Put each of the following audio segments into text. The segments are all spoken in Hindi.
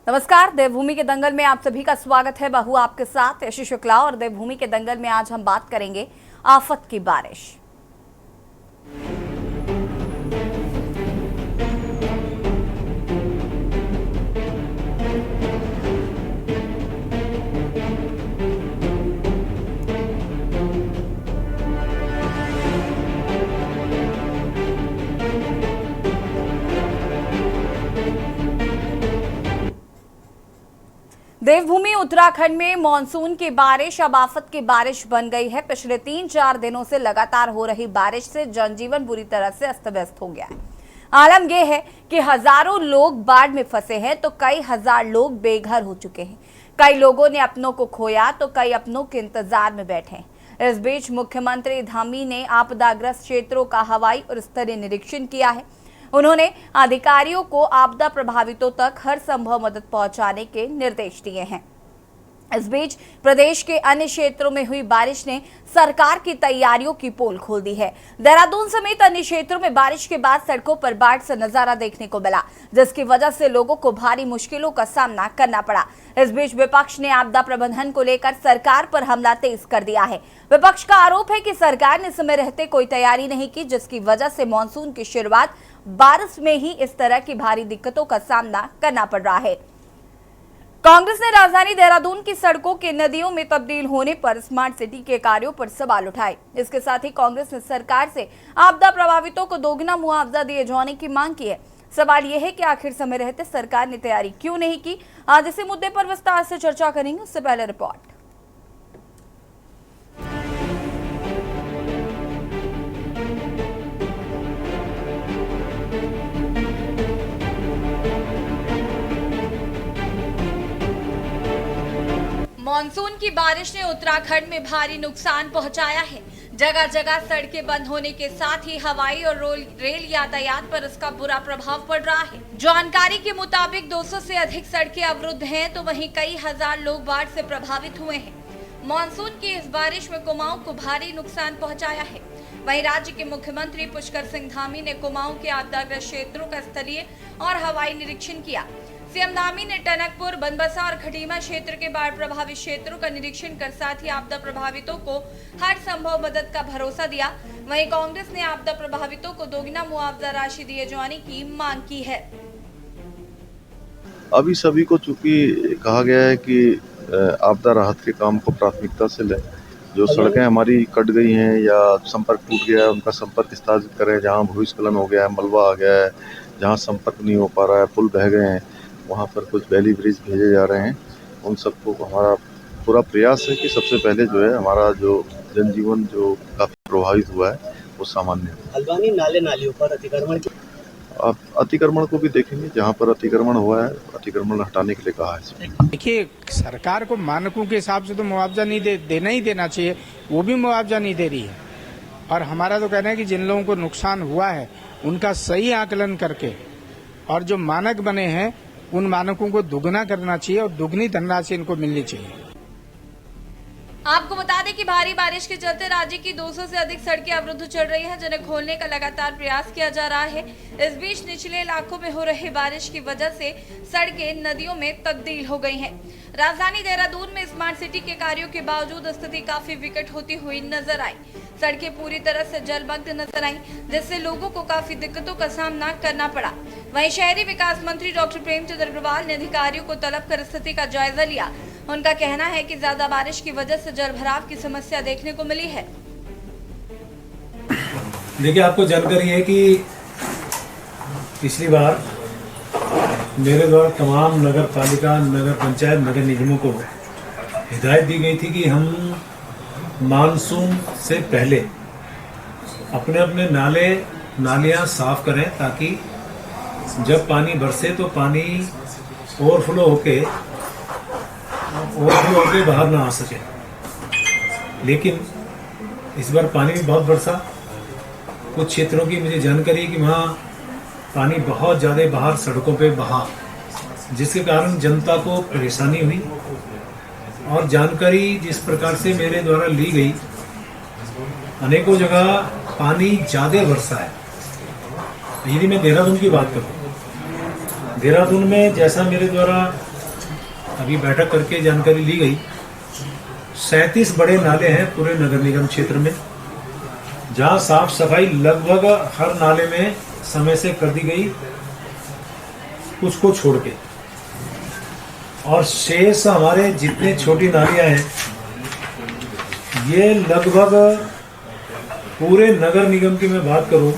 नमस्कार, देवभूमि के दंगल में आप सभी का स्वागत है। बहू आपके साथ यशी शुक्ला और देवभूमि के दंगल में आज हम बात करेंगे आफत की बारिश। देवभूमि उत्तराखंड में मानसून की बारिश अब आफत की बारिश बन गई है। पिछले 3-4 दिनों से लगातार हो रही बारिश से जनजीवन बुरी तरह से अस्त व्यस्त हो गया है। आलम यह है कि हजारों लोग बाढ़ में फंसे हैं तो कई हजार लोग बेघर हो चुके हैं। कई लोगों ने अपनों को खोया तो कई अपनों के इंतजार में बैठे हैं। इस बीच मुख्यमंत्री धामी ने आपदाग्रस्त क्षेत्रों का हवाई और स्तरीय निरीक्षण किया है। उन्होंने अधिकारियों को आपदा प्रभावितों तक हर संभव मदद पहुंचाने के निर्देश दिए हैं। इस बीच प्रदेश के अन्य क्षेत्रों में हुई बारिश ने सरकार की तैयारियों की पोल खोल दी है। देहरादून समेत अन्य क्षेत्रों में बारिश के बाद सड़कों पर बाढ़ से नजारा देखने को मिला, जिसकी वजह से लोगों को भारी मुश्किलों का सामना करना पड़ा। इस बीच विपक्ष ने आपदा प्रबंधन को लेकर सरकार पर हमला तेज कर दिया है। विपक्ष का आरोप है कि सरकार ने समय रहते कोई तैयारी नहीं की, जिसकी वजह से मानसून की शुरुआत बारिश में ही इस तरह की भारी दिक्कतों का सामना करना पड़ रहा है। कांग्रेस ने राजधानी देहरादून की सड़कों के नदियों में तब्दील होने पर स्मार्ट सिटी के कार्यों पर सवाल उठाए। इसके साथ ही कांग्रेस ने सरकार से आपदा प्रभावितों को दोगुना मुआवजा दिए जाने की मांग की है। सवाल यह है कि आखिर समय रहते सरकार ने तैयारी क्यों नहीं की। आज इसी मुद्दे पर विस्तार से चर्चा करेंगे। उससे पहले रिपोर्ट। मानसून की बारिश ने उत्तराखंड में भारी नुकसान पहुंचाया है। जगह जगह सड़कें बंद होने के साथ ही हवाई और रेल यातायात पर इसका बुरा प्रभाव पड़ रहा है। जानकारी के मुताबिक 200 से अधिक सड़कें अवरुद्ध हैं, तो वहीं कई हजार लोग बाढ़ से प्रभावित हुए हैं। मानसून की इस बारिश में कुमाऊं को भारी नुकसान पहुंचाया है। वहीं राज्य के मुख्यमंत्री पुष्कर सिंह धामी ने कुमाऊं के आपदाग्रस्त क्षेत्रों का स्थलीय और हवाई निरीक्षण किया। सीएम धामी ने टनकपुर, बनबसा और खटीमा क्षेत्र के बाढ़ प्रभावित क्षेत्रों का निरीक्षण कर साथ ही आपदा प्रभावितों को हर संभव मदद का भरोसा दिया। वहीं कांग्रेस ने आपदा प्रभावितों को दोगुना मुआवजा राशि दिए जाने की मांग की है। अभी सभी को चूंकि कहा गया है कि आपदा राहत के काम को प्राथमिकता से लें। जो सड़कें हमारी कट गई हैं या संपर्क टूट गया है उनका संपर्क स्थापित करें। जहाँ भूस्खलन हो गया है, मलबा आ गया है, जहाँ संपर्क नहीं हो पा रहा है, पुल बह गए हैं, वहाँ पर कुछ वैली ब्रिज भेजे जा रहे हैं। उन सबको हमारा पूरा प्रयास है कि सबसे पहले जो है हमारा जो जनजीवन जो काफ़ी प्रभावित हुआ है वो सामान्य है। हल्द्वानी नाले नालियों पर अतिक्रमण आप अतिक्रमण को भी देखेंगे, जहाँ पर अतिक्रमण हुआ है अतिक्रमण हटाने के लिए कहा है। देखिए, सरकार को मानकों के हिसाब से तो मुआवजा नहीं देना ही देना चाहिए, वो भी मुआवजा नहीं दे रही है। और हमारा तो कहना है कि जिन लोगों को नुकसान हुआ है उनका सही आकलन करके और जो मानक बने हैं उन मानकों को दुगना करना चाहिए और दुगनी धनराशि इनको मिलनी चाहिए। आपको बता दें कि भारी बारिश के चलते राज्य की 200 से अधिक सड़कें अवरुद्ध चल रही हैं, जिन्हें खोलने का लगातार प्रयास किया जा रहा है। इस बीच निचले इलाकों में हो रही बारिश की वजह से सड़कें नदियों में तब्दील हो गई हैं। राजधानी देहरादून में स्मार्ट सिटी के कार्यों के बावजूद स्थिति काफी विकट होती हुई नजर आई। सड़कें पूरी तरह से जलमग्न नजर आई, जिससे लोगों को काफी दिक्कतों का सामना करना पड़ा। वहीं शहरी विकास मंत्री डॉक्टर प्रेमचंद अग्रवाल ने अधिकारियों को तलब कर स्थिति का जायजा लिया। उनका कहना है कि ज्यादा बारिश की वजह से जलभराव की समस्या देखने को मिली है। देखिए, आपको जानकारी है कि पिछली बार मेरे द्वारा तमाम नगर पालिका, नगर पंचायत, नगर निगमों को हिदायत दी गई थी कि हम मानसून से पहले अपने अपने नाले नालियां साफ करें, ताकि जब पानी बरसे तो पानी ओवरफ्लो होके बाहर ना आ सके। लेकिन इस बार पानी भी बहुत बरसा। कुछ क्षेत्रों की मुझे जानकारी है कि वहाँ पानी बहुत ज़्यादा बाहर सड़कों पे बहा, जिसके कारण जनता को परेशानी हुई। और जानकारी जिस प्रकार से मेरे द्वारा ली गई, अनेकों जगह पानी ज़्यादा बरसा है। यदि मैं देहरादून की बात करूँ, देहरादून में जैसा मेरे द्वारा अभी बैठक करके जानकारी ली गई। 37 बड़े नाले हैं पूरे नगर निगम क्षेत्र में, जहां साफ सफाई लगभग हर नाले में समय से कर दी गई, कुछ को छोड़ के। और शेष हमारे जितने छोटी नालियां हैं ये लगभग पूरे नगर निगम की मैं बात करूं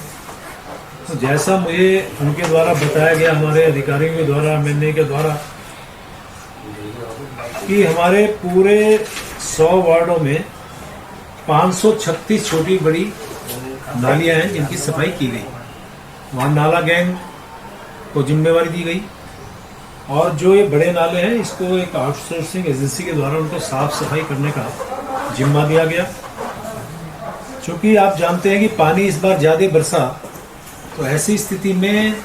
तो जैसा मुझे उनके द्वारा बताया गया, हमारे अधिकारियों के द्वारा, एमएनए के द्वारा, कि हमारे पूरे 100 वार्डों में 536 छोटी बड़ी नालियां हैं जिनकी सफाई की गई। वहां नाला गैंग को जिम्मेवारी दी गई और जो ये बड़े नाले हैं इसको एक आउटसोर्सिंग एजेंसी के द्वारा उनको साफ सफाई करने का जिम्मा दिया गया। क्योंकि आप जानते हैं कि पानी इस बार ज्यादा बरसा, तो ऐसी स्थिति में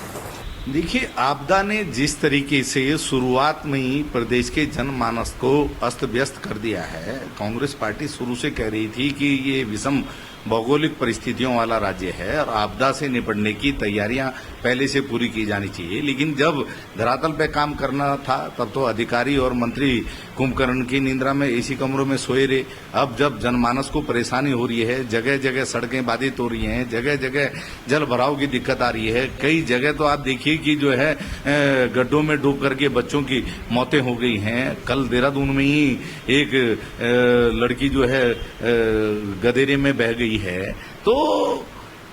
देखिए, आपदा ने जिस तरीके से शुरुआत में ही प्रदेश के जनमानस को अस्त व्यस्त कर दिया है। कांग्रेस पार्टी शुरू से कह रही थी कि ये विषम भौगोलिक परिस्थितियों वाला राज्य है और आपदा से निपटने की तैयारियां पहले से पूरी की जानी चाहिए, लेकिन जब धरातल पे काम करना था तब तो अधिकारी और मंत्री कुंभकर्ण की निंद्रा में एसी कमरों में सोए रहे। अब जब जनमानस को परेशानी हो रही है, जगह जगह सड़कें बाधित हो रही हैं, जगह जगह जल भराव की दिक्कत आ रही है, कई जगह तो आप देखिए कि जो है गड्ढों में डूब करके बच्चों की मौतें हो गई हैं। कल देहरादून में ही एक लड़की जो है गदेरे में बह गई है। तो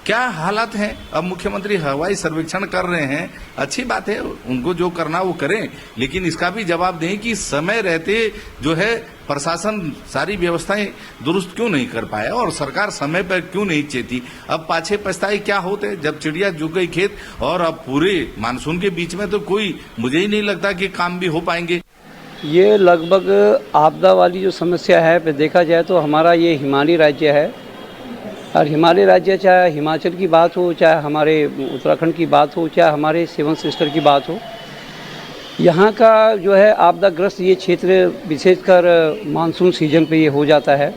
क्या हालात हैं। अब मुख्यमंत्री हवाई सर्वेक्षण कर रहे हैं, अच्छी बात है, उनको जो करना वो करें, लेकिन इसका भी जवाब दें कि समय रहते जो है प्रशासन सारी व्यवस्थाएं दुरुस्त क्यों नहीं कर पाया और सरकार समय पर क्यों नहीं चेती। अब पाछे पछताए क्या होते जब चिड़िया जुग गई खेत। और अब पूरे मानसून के बीच में तो कोई, मुझे ही नहीं लगता कि काम भी हो पाएंगे। ये लगभग आपदा वाली जो समस्या है पे देखा जाए तो हमारा ये हिमालय राज्य है, और हिमालय राज्य चाहे हिमाचल की बात हो, चाहे हमारे उत्तराखंड की बात हो, चाहे हमारे सेवन सिस्टर की बात हो, यहाँ का जो है आपदाग्रस्त ये क्षेत्र विशेषकर मानसून सीजन पे ये हो जाता है।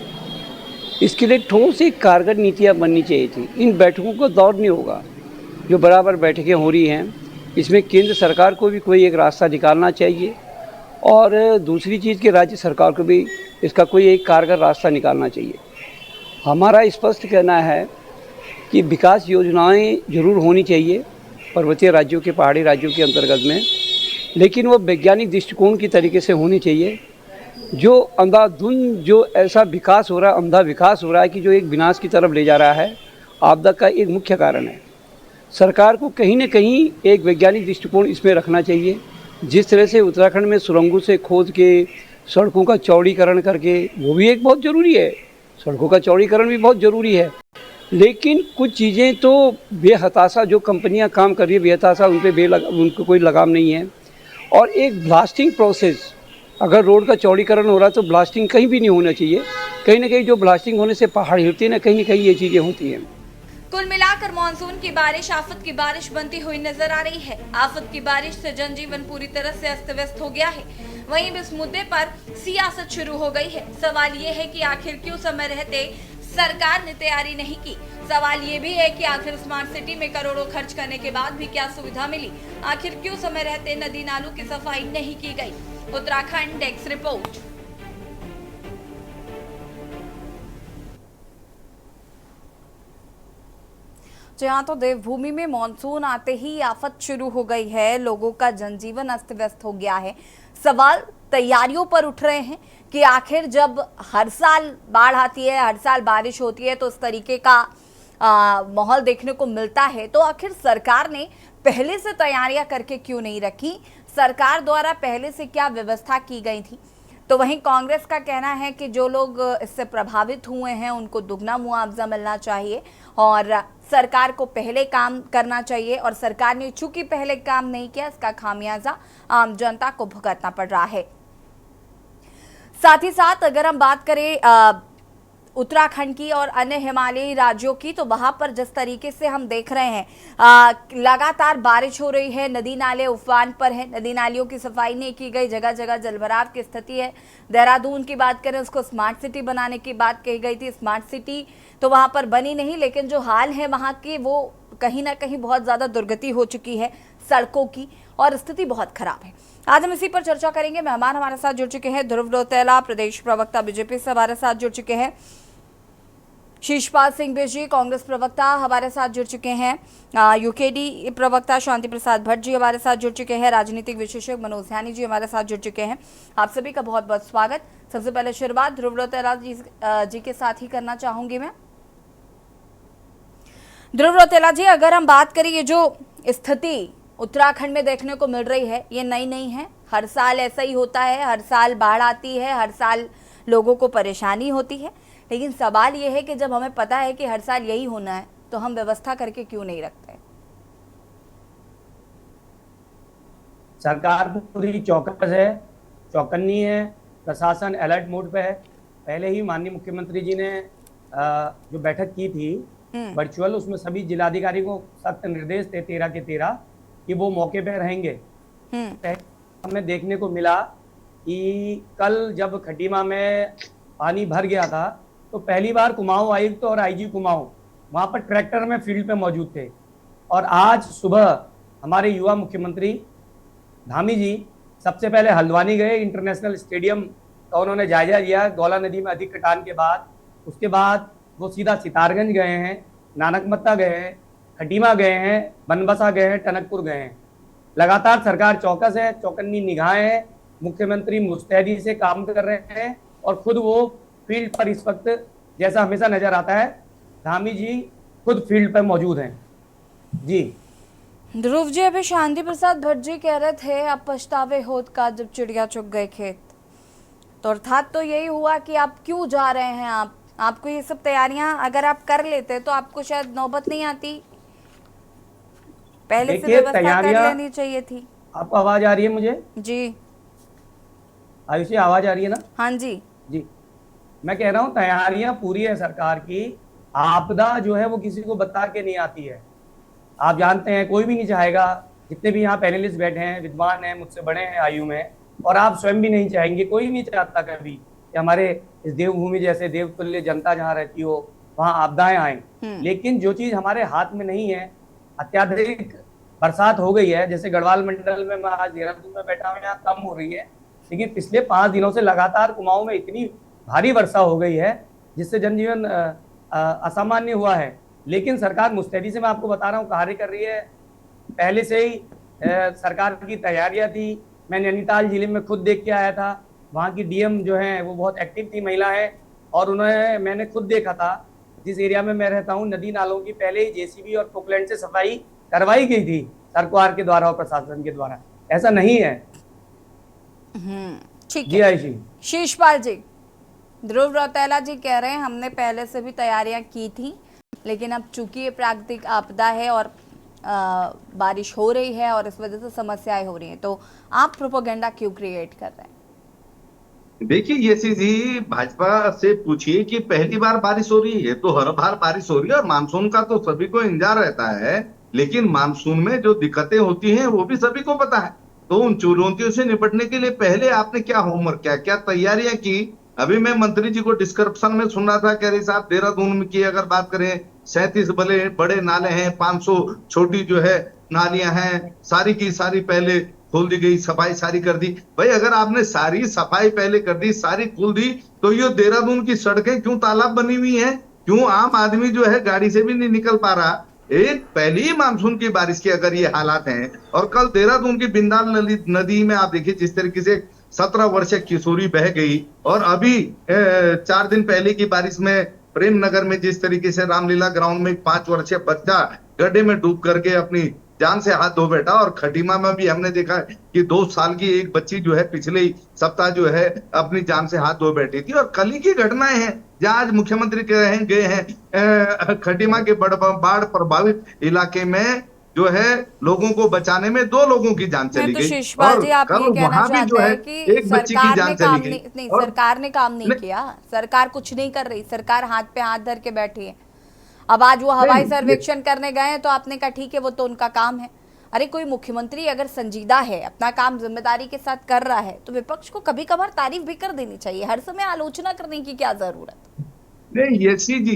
इसके लिए ठोस एक कारगर नीतियाँ बननी चाहिए थी। इन बैठकों को दौर नहीं होगा जो बराबर बैठकें हो रही हैं, इसमें केंद्र सरकार को भी कोई एक रास्ता निकालना चाहिए और दूसरी चीज़ कि राज्य सरकार को भी इसका कोई एक कारगर रास्ता निकालना चाहिए। हमारा स्पष्ट कहना है कि विकास योजनाएं जरूर होनी चाहिए पर्वतीय राज्यों के, पहाड़ी राज्यों के अंतर्गत में, लेकिन वो वैज्ञानिक दृष्टिकोण की तरीके से होनी चाहिए। जो अंधाधुंध जो ऐसा विकास हो रहा है, अंधा विकास हो रहा है कि जो एक विनाश की तरफ ले जा रहा है, आपदा का एक मुख्य कारण है। सरकार को कहीं न कहीं एक वैज्ञानिक दृष्टिकोण इसमें रखना चाहिए। जिस तरह से उत्तराखंड में सुरंगों से खोद के सड़कों का चौड़ीकरण करके, वो भी एक बहुत ज़रूरी है, सड़कों का चौड़ीकरण भी बहुत ज़रूरी है, लेकिन कुछ चीज़ें तो बेहताशा जो कंपनियां काम कर रही है, बेहताशा उन पर उनको कोई लगाम नहीं है। और एक ब्लास्टिंग प्रोसेस, अगर रोड का चौड़ीकरण हो रहा है तो ब्लास्टिंग कहीं भी नहीं होना चाहिए। कहीं ना कहीं जो ब्लास्टिंग होने से पहाड़ हिलती है ना, कहीं ना कहीं ये चीज़ें होती हैं। कुल मिलाकर मानसून की बारिश आफत की बारिश बनती हुई नजर आ रही है। आफत की बारिश से जनजीवन पूरी तरह से अस्त व्यस्त हो गया है। वहीं इस मुद्दे पर सियासत शुरू हो गई है। सवाल ये है कि आखिर क्यों समय रहते सरकार ने तैयारी नहीं की। सवाल ये भी है कि आखिर स्मार्ट सिटी में करोड़ों खर्च करने के बाद भी क्या सुविधा मिली। आखिर क्यों समय रहते नदी नालों की सफाई नहीं की गई। Uttarakhand desk report. जहाँ तो देवभूमि में मॉनसून आते ही आफत शुरू हो गई है, लोगों का जनजीवन अस्त व्यस्त हो गया है। सवाल तैयारियों पर उठ रहे हैं कि आखिर जब हर साल बाढ़ आती है, हर साल बारिश होती है, तो इस तरीके का माहौल देखने को मिलता है, तो आखिर सरकार ने पहले से तैयारियां करके क्यों नहीं रखी। सरकार द्वारा पहले से क्या व्यवस्था की गई थी। तो वहीं कांग्रेस का कहना है कि जो लोग इससे प्रभावित हुए हैं उनको दुगना मुआवजा मिलना चाहिए और सरकार को पहले काम करना चाहिए, और सरकार ने चूंकि पहले काम नहीं किया, इसका खामियाजा आम जनता को भुगतना पड़ रहा है। साथ ही साथ अगर हम बात करें उत्तराखंड की और अन्य हिमालयी राज्यों की, तो वहां पर जिस तरीके से हम देख रहे हैं लगातार बारिश हो रही है, नदी नाले उफान पर हैं, नदी नालियों की सफाई नहीं की गई, जगह जगह जलभराव की स्थिति है। देहरादून की बात करें, उसको स्मार्ट सिटी बनाने की बात कही गई थी। स्मार्ट सिटी तो वहां पर बनी नहीं, लेकिन जो हाल है वहां की वो कहीं ना कहीं बहुत ज़्यादा दुर्गति हो चुकी है सड़कों की और स्थिति बहुत खराब है। आज हम इसी पर चर्चा करेंगे। मेहमान हमारे साथ जुड़ चुके हैं ध्रुव रौतेला, प्रदेश प्रवक्ता बीजेपी से हमारे साथ जुड़ चुके हैं। शीशपाल सिंह बेजी, कांग्रेस प्रवक्ता हमारे साथ जुड़ चुके हैं। यूकेडी प्रवक्ता शांति प्रसाद भट्ट जी हमारे साथ जुड़ चुके हैं। राजनीतिक विशेषज्ञ मनोज ध्यानी जी हमारे साथ जुड़ चुके हैं। आप सभी का बहुत बहुत स्वागत। सबसे पहले शुरुआत ध्रुव रौतेला जी के साथ ही करना चाहूंगी मैं। ध्रुव रौतेला जी, अगर हम बात करें, ये जो स्थिति उत्तराखंड में देखने को मिल रही है ये नई नहीं है। हर साल ऐसा ही होता है, हर साल बाढ़ आती है, हर साल लोगों को परेशानी होती है। लेकिन सवाल ये है कि जब हमें पता है कि हर साल यही होना है तो हम व्यवस्था करके क्यों नहीं रखते? सरकार पूरी चौकस है, चौकन्नी है, प्रशासन अलर्ट मोड पे है। पहले ही माननीय मुख्यमंत्री जी ने जो बैठक की थी वर्चुअल, उसमें सभी जिलाधिकारी को सख्त निर्देश थे 13 के 13 कि वो मौके पे रहेंगे। हमें देखने को मिला कि कल जब खटीमा में पानी भर गया था तो पहली बार कुमाऊं आयुक्त और आईजी कुमाऊं वहां पर ट्रैक्टर में फील्ड पे मौजूद थे। और आज सुबह हमारे युवा मुख्यमंत्री धामी जी सबसे पहले हल्द्वानी गए, इंटरनेशनल स्टेडियम का उन्होंने जायजा लिया गौला नदी में अधिक कटान के बाद। उसके बाद वो सीधा सितारगंज गए हैं, नानकमत्ता गए हैं, खटीमा गए हैं, बनबसा गए हैं, टनकपुर गए हैं। लगातार सरकार चौकस है, चौकन्नी निगाहें हैं। मुख्यमंत्री मुस्तैदी से काम कर रहे हैं और खुद वो फील्ड पर इस वक्त, जैसा हमेशा नजर आता है, धामी जी खुद फील्ड पर मौजूद हैं। जी ध्रुव जी, अभी शांति प्रसाद भट्ट जी कह रहे थे अब पछतावे होत का जब चिड़िया चुग गए खेत। तो अर्थात तो यही हुआ कि आप क्यों जा रहे हैं? आपको ये सब तैयारियां अगर आप कर लेते तो आपको शायद नौबत नहीं आती, पहले से व्यवस्था कर लेनी चाहिए थी। आपको आवाज आ रही है मुझे? जी आयुषी, आवाज आ रही है ना? हाँ जी जी, मैं कह रहा हूँ तैयारियां पूरी है सरकार की। आपदा जो है वो किसी को बता के नहीं आती है। आप जानते हैं, कोई भी नहीं चाहेगा, जितने भी यहाँ पैनलिस्ट बैठे हैं, विद्वान हैं, मुझसे बड़े हैं आयु में, और आप स्वयं भी नहीं चाहेंगे, कोई नहीं चाहता कभी कि हमारे इस देवभूमि जैसे देवतुल्य जनता जहाँ रहती हो वहाँ आपदाएं आए। लेकिन जो चीज हमारे हाथ में नहीं है, अत्याधिक बरसात हो गई है। जैसे गढ़वाल मंडल में, मैं आज देहरादून में बैठा हूँ, यहाँ कम हो रही है, लेकिन पिछले 5 दिनों से लगातार कुमाऊं में इतनी भारी वर्षा हो गई है जिससे जनजीवन असामान्य हुआ है। लेकिन सरकार मुस्तैदी से, मैं आपको बता रहा हूँ, कार्य कर रही है। पहले से ही सरकार की तैयारियां थी। मैं नैनीताल जिले में खुद देख के आया था, वहाँ की डीएम जो है वो बहुत एक्टिव थी, महिला है, और मैंने खुद देखा था। जिस एरिया में मैं रहता हूँ, नदी नालों की पहले ही जेसीबी और पोकलैंड से सफाई करवाई गई थी सरकार के द्वारा और प्रशासन के द्वारा। ऐसा नहीं है। ठीक जी आयुषी। शीशपाल जी, ध्रुव रौतेला जी कह रहे हैं हमने पहले से भी तैयारियां की थी, लेकिन अब चूंकि ये प्राकृतिक आपदा है और बारिश हो रही है और इस वजह से समस्याएं हो रही हैं, तो आप प्रोपेगेंडा क्यों क्रिएट कर रहे हैं? देखिए, ये चीज ही भाजपा से पूछिए कि पहली बार बारिश हो रही है तो हर बार बारिश हो रही है, और मानसून का तो सभी को इंतजार रहता है। लेकिन मानसून में जो दिक्कतें होती हैं वो भी सभी को पता है। तो उन चुनौतियों से निपटने के लिए पहले आपने क्या होमवर्क किया, क्या तैयारियां की? अभी मैं मंत्री जी को डिस्क्रिप्शन में सुन रहा था, कह रहे साहब देहरादून में की अगर बात करें 37 बड़े नाले हैं, 500 छोटी जो है नालियां हैं, सारी की सारी पहले खोल दी गई, सफाई सारी कर दी। भाई अगर आपने सारी सफाई पहले कर दी, सारी खोल दी, तो ये देहरादून की सड़कें क्यों तालाब बनी हुई हैं? क्यों आम आदमी जो है गाड़ी से भी नहीं निकल पा रहा? एक पहली ही मानसून की बारिश के अगर ये हालात हैं, और कल देहरादून की बिंदाल नदी में आप देखिए जिस तरीके से 17 वर्षीय किशोरी बह गई, और अभी 4 दिन पहले की बारिश में प्रेम नगर में जिस तरीके से रामलीला ग्राउंड में 5 वर्षीय बच्चा गड्ढे में डूब करके अपनी जान से हाथ धो बैठा, और खटीमा में भी हमने देखा कि 2 साल की एक बच्ची जो है पिछले ही सप्ताह जो है अपनी जान से हाथ धो बैठी थी। और कल ही की घटनाएं हैं जहां आज मुख्यमंत्री गए हैं खटीमा के बाढ़ प्रभावित इलाके में जो है लोगों को बचाने में 2 लोगों की जान चली गई। शीशपाल जी, आप ये कहना चाहते हैं कि एक बच्ची की जान चली गई। नहीं, सरकार ने काम नहीं किया, सरकार कुछ नहीं कर रही, सरकार हाथ पे हाथ धर के बैठी है। अब आज वो हवाई सर्वेक्षण करने गए हैं तो आपने कहा ठीक है वो तो उनका काम है। अरे कोई मुख्यमंत्री अगर संजीदा है, अपना काम जिम्मेदारी के साथ कर रहा है, तो विपक्ष को कभी कभार तारीफ भी कर देनी चाहिए, हर समय आलोचना करने की क्या जरूरत? नहीं,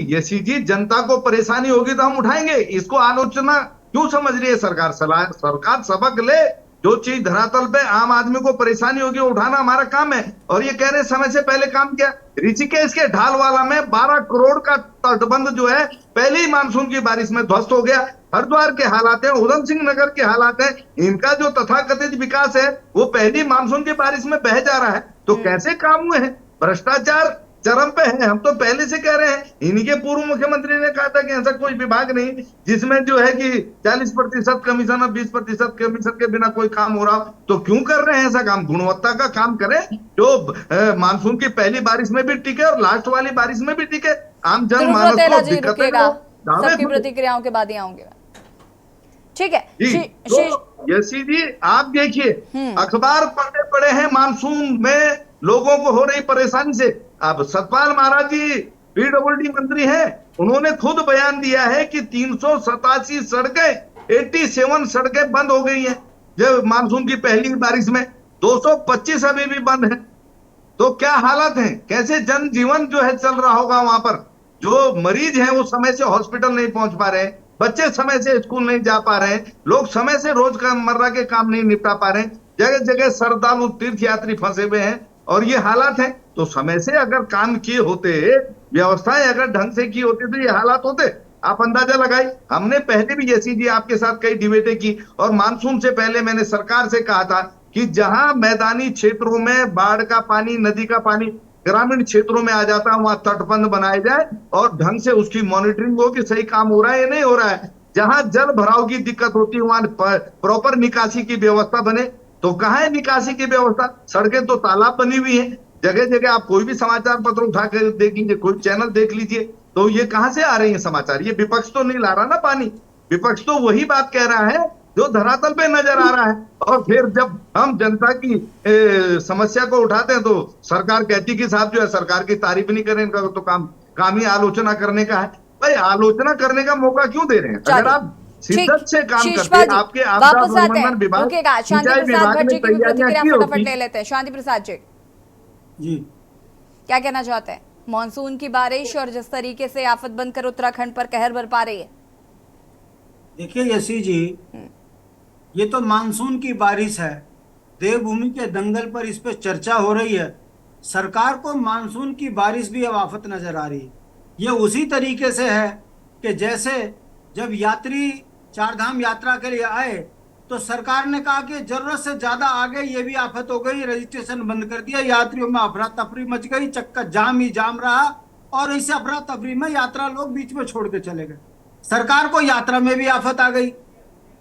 यसी जी जनता को परेशानी होगी तो हम उठाएंगे। इसको आलोचना क्यों समझ रही है सरकार? सरकार सबक ले। जो चीज धरातल पे आम आदमी को परेशानी होगी वो उठाना हमारा काम है। और ये कह रहे समय से पहले काम किया। ऋषिकेश के ढालवाला में 12 करोड़ का तटबंध जो है पहले ही मानसून की बारिश में ध्वस्त हो गया। हरिद्वार के हालात है, उधम सिंह नगर के हालात है, इनका जो तथाकथित विकास है वो पहली मानसून की बारिश में बह जा रहा है। तो कैसे काम हुए हैं? भ्रष्टाचार चरम पे है। हम तो पहले से कह रहे हैं। इन्हीं के पूर्व मुख्यमंत्री ने कहा था कि ऐसा कोई विभाग नहीं जिसमें जो है कि 40% कमीशन और 20% कमीशन के बिना कोई काम हो रहा हो। तो क्यों कर रहे हैं ऐसा काम? गुणवत्ता का काम करें जो मानसून की पहली बारिश में भी टिके और लास्ट वाली बारिश में भी टिके। आम जनमानस को दिक्कतें सबकी प्रतिक्रियाओं के बाद ही आऊंगे। ठीक है जी। तो यसी जी आप देखिए, अखबार पढ़े पड़े हैं मानसून में लोगों को हो रही परेशानी से। अब सतपाल महाराज जी पीडब्ल्यूडी मंत्री हैं, उन्होंने खुद बयान दिया है कि 387 सड़कें 87 सड़कें बंद हो गई हैं जब मानसून की पहली बारिश में। 225 अभी भी बंद हैं। तो क्या हालत है? कैसे जनजीवन जो है चल रहा होगा वहां पर? जो मरीज हैं वो समय से हॉस्पिटल नहीं पहुंच पा रहे हैं, बच्चे समय से स्कूल नहीं जा पा रहे हैं, लोग समय से रोजमर्रा के काम नहीं निपटा पा रहे हैं, जगह जगह श्रद्धालु तीर्थ यात्री फंसे हुए हैं और ये हालात है। तो समय से अगर काम किए होते, व्यवस्थाएं अगर ढंग से की होती तो ये हालात होते। आप अंदाजा लगाइए। हमने पहले भी यसी जी आपके साथ कई डिबेटें की और मानसून से पहले मैंने सरकार से कहा था कि जहां मैदानी क्षेत्रों में बाढ़ का पानी, नदी का पानी ग्रामीण क्षेत्रों में आ जाता है वहां तटबंध बनाए जाए और ढंग से उसकी मॉनिटरिंग हो कि सही काम हो रहा है या नहीं हो रहा है। जहां जल भराव की दिक्कत होती है वहां प्रॉपर निकासी की व्यवस्था बने। तो कहां है निकासी की व्यवस्था? सड़कें तो तालाब बनी हुई हैं जगह जगह। आप कोई भी समाचार पत्र उठा कर देख लीजिए, कोई चैनल देख लीजिए, तो ये कहां से आ रही है समाचार? ये विपक्ष तो नहीं ला रहा ना पानी। विपक्ष तो वही बात कह रहा है जो धरातल पे नजर आ रहा है। और फिर जब हम जनता की समस्या को उठाते हैं तो सरकार कहती कि साहब जो है सरकार की तारीफ नहीं करें, इनका तो काम ही आलोचना करने का है। भाई आलोचना करने का मौका क्यों दे रहे हैं? अगर आप शिद्दत से काम करते हैं, आपके आपदा प्रबंधन विभाग, सिंचाई विभाग ने तैयारियां की होती। ले लेते हैं शांति प्रसाद जी, क्या कहना चाहते हैं? मानसून की बारिश और जिस तरीके से आफत बनकर उत्तराखंड पर कहर बरपा रही है। देखिए यसी जी, ये तो मानसून की बारिश है। देवभूमि के दंगल पर इस पे चर्चा हो रही है। सरकार को मानसून की बारिश भी अब आफत नजर आ रही है। ये उसी तरीके से है कि जैसे जब यात्री चारधाम यात्रा के लिए आए तो सरकार ने कहा कि जरूरत से ज्यादा आगे ये भी आफत हो गई, रजिस्ट्रेशन बंद कर दिया, यात्रियों में अफरा तफरी मच गई, चक्का जाम ही जाम रहा और इस अफरा तफरी में यात्रा लोग बीच में छोड़ के चले गए। सरकार को यात्रा में भी आफत आ गई।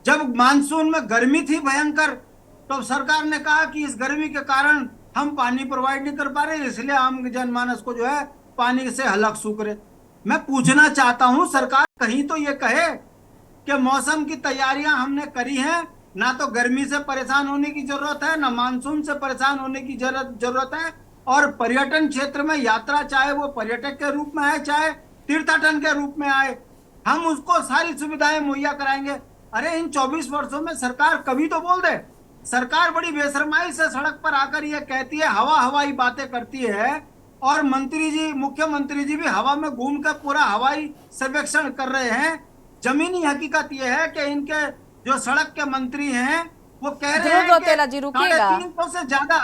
जब मानसून में गर्मी थी भयंकर तो सरकार ने कहा कि इस गर्मी के कारण हम पानी प्रोवाइड नहीं कर पा रहे, इसलिए आम जनमानस को जो है पानी से हलक सूख रहे। मैं पूछना चाहता हूं, सरकार कहीं तो ये कहे कि मौसम की तैयारियां हमने करी हैं, ना तो गर्मी से परेशान होने की जरूरत है, ना मानसून से परेशान होने की जरूरत है। और पर्यटन क्षेत्र में यात्रा, चाहे वो पर्यटक के रूप में आए चाहे तीर्थाटन के रूप में आए, हम उसको सारी सुविधाएं मुहैया कराएंगे। अरे इन 24 वर्षों में सरकार कभी तो बोल दे। सरकार बड़ी बेशर्माई से सड़क पर आकर ये कहती है, हवाई बातें करती है और मंत्री जी, मुख्यमंत्री जी भी हवा में घूमकर पूरा हवाई सर्वेक्षण कर रहे हैं। जमीनी हकीकत ये है कि इनके जो सड़क के मंत्री हैं वो कह रहे हैं कि 350 से ज्यादा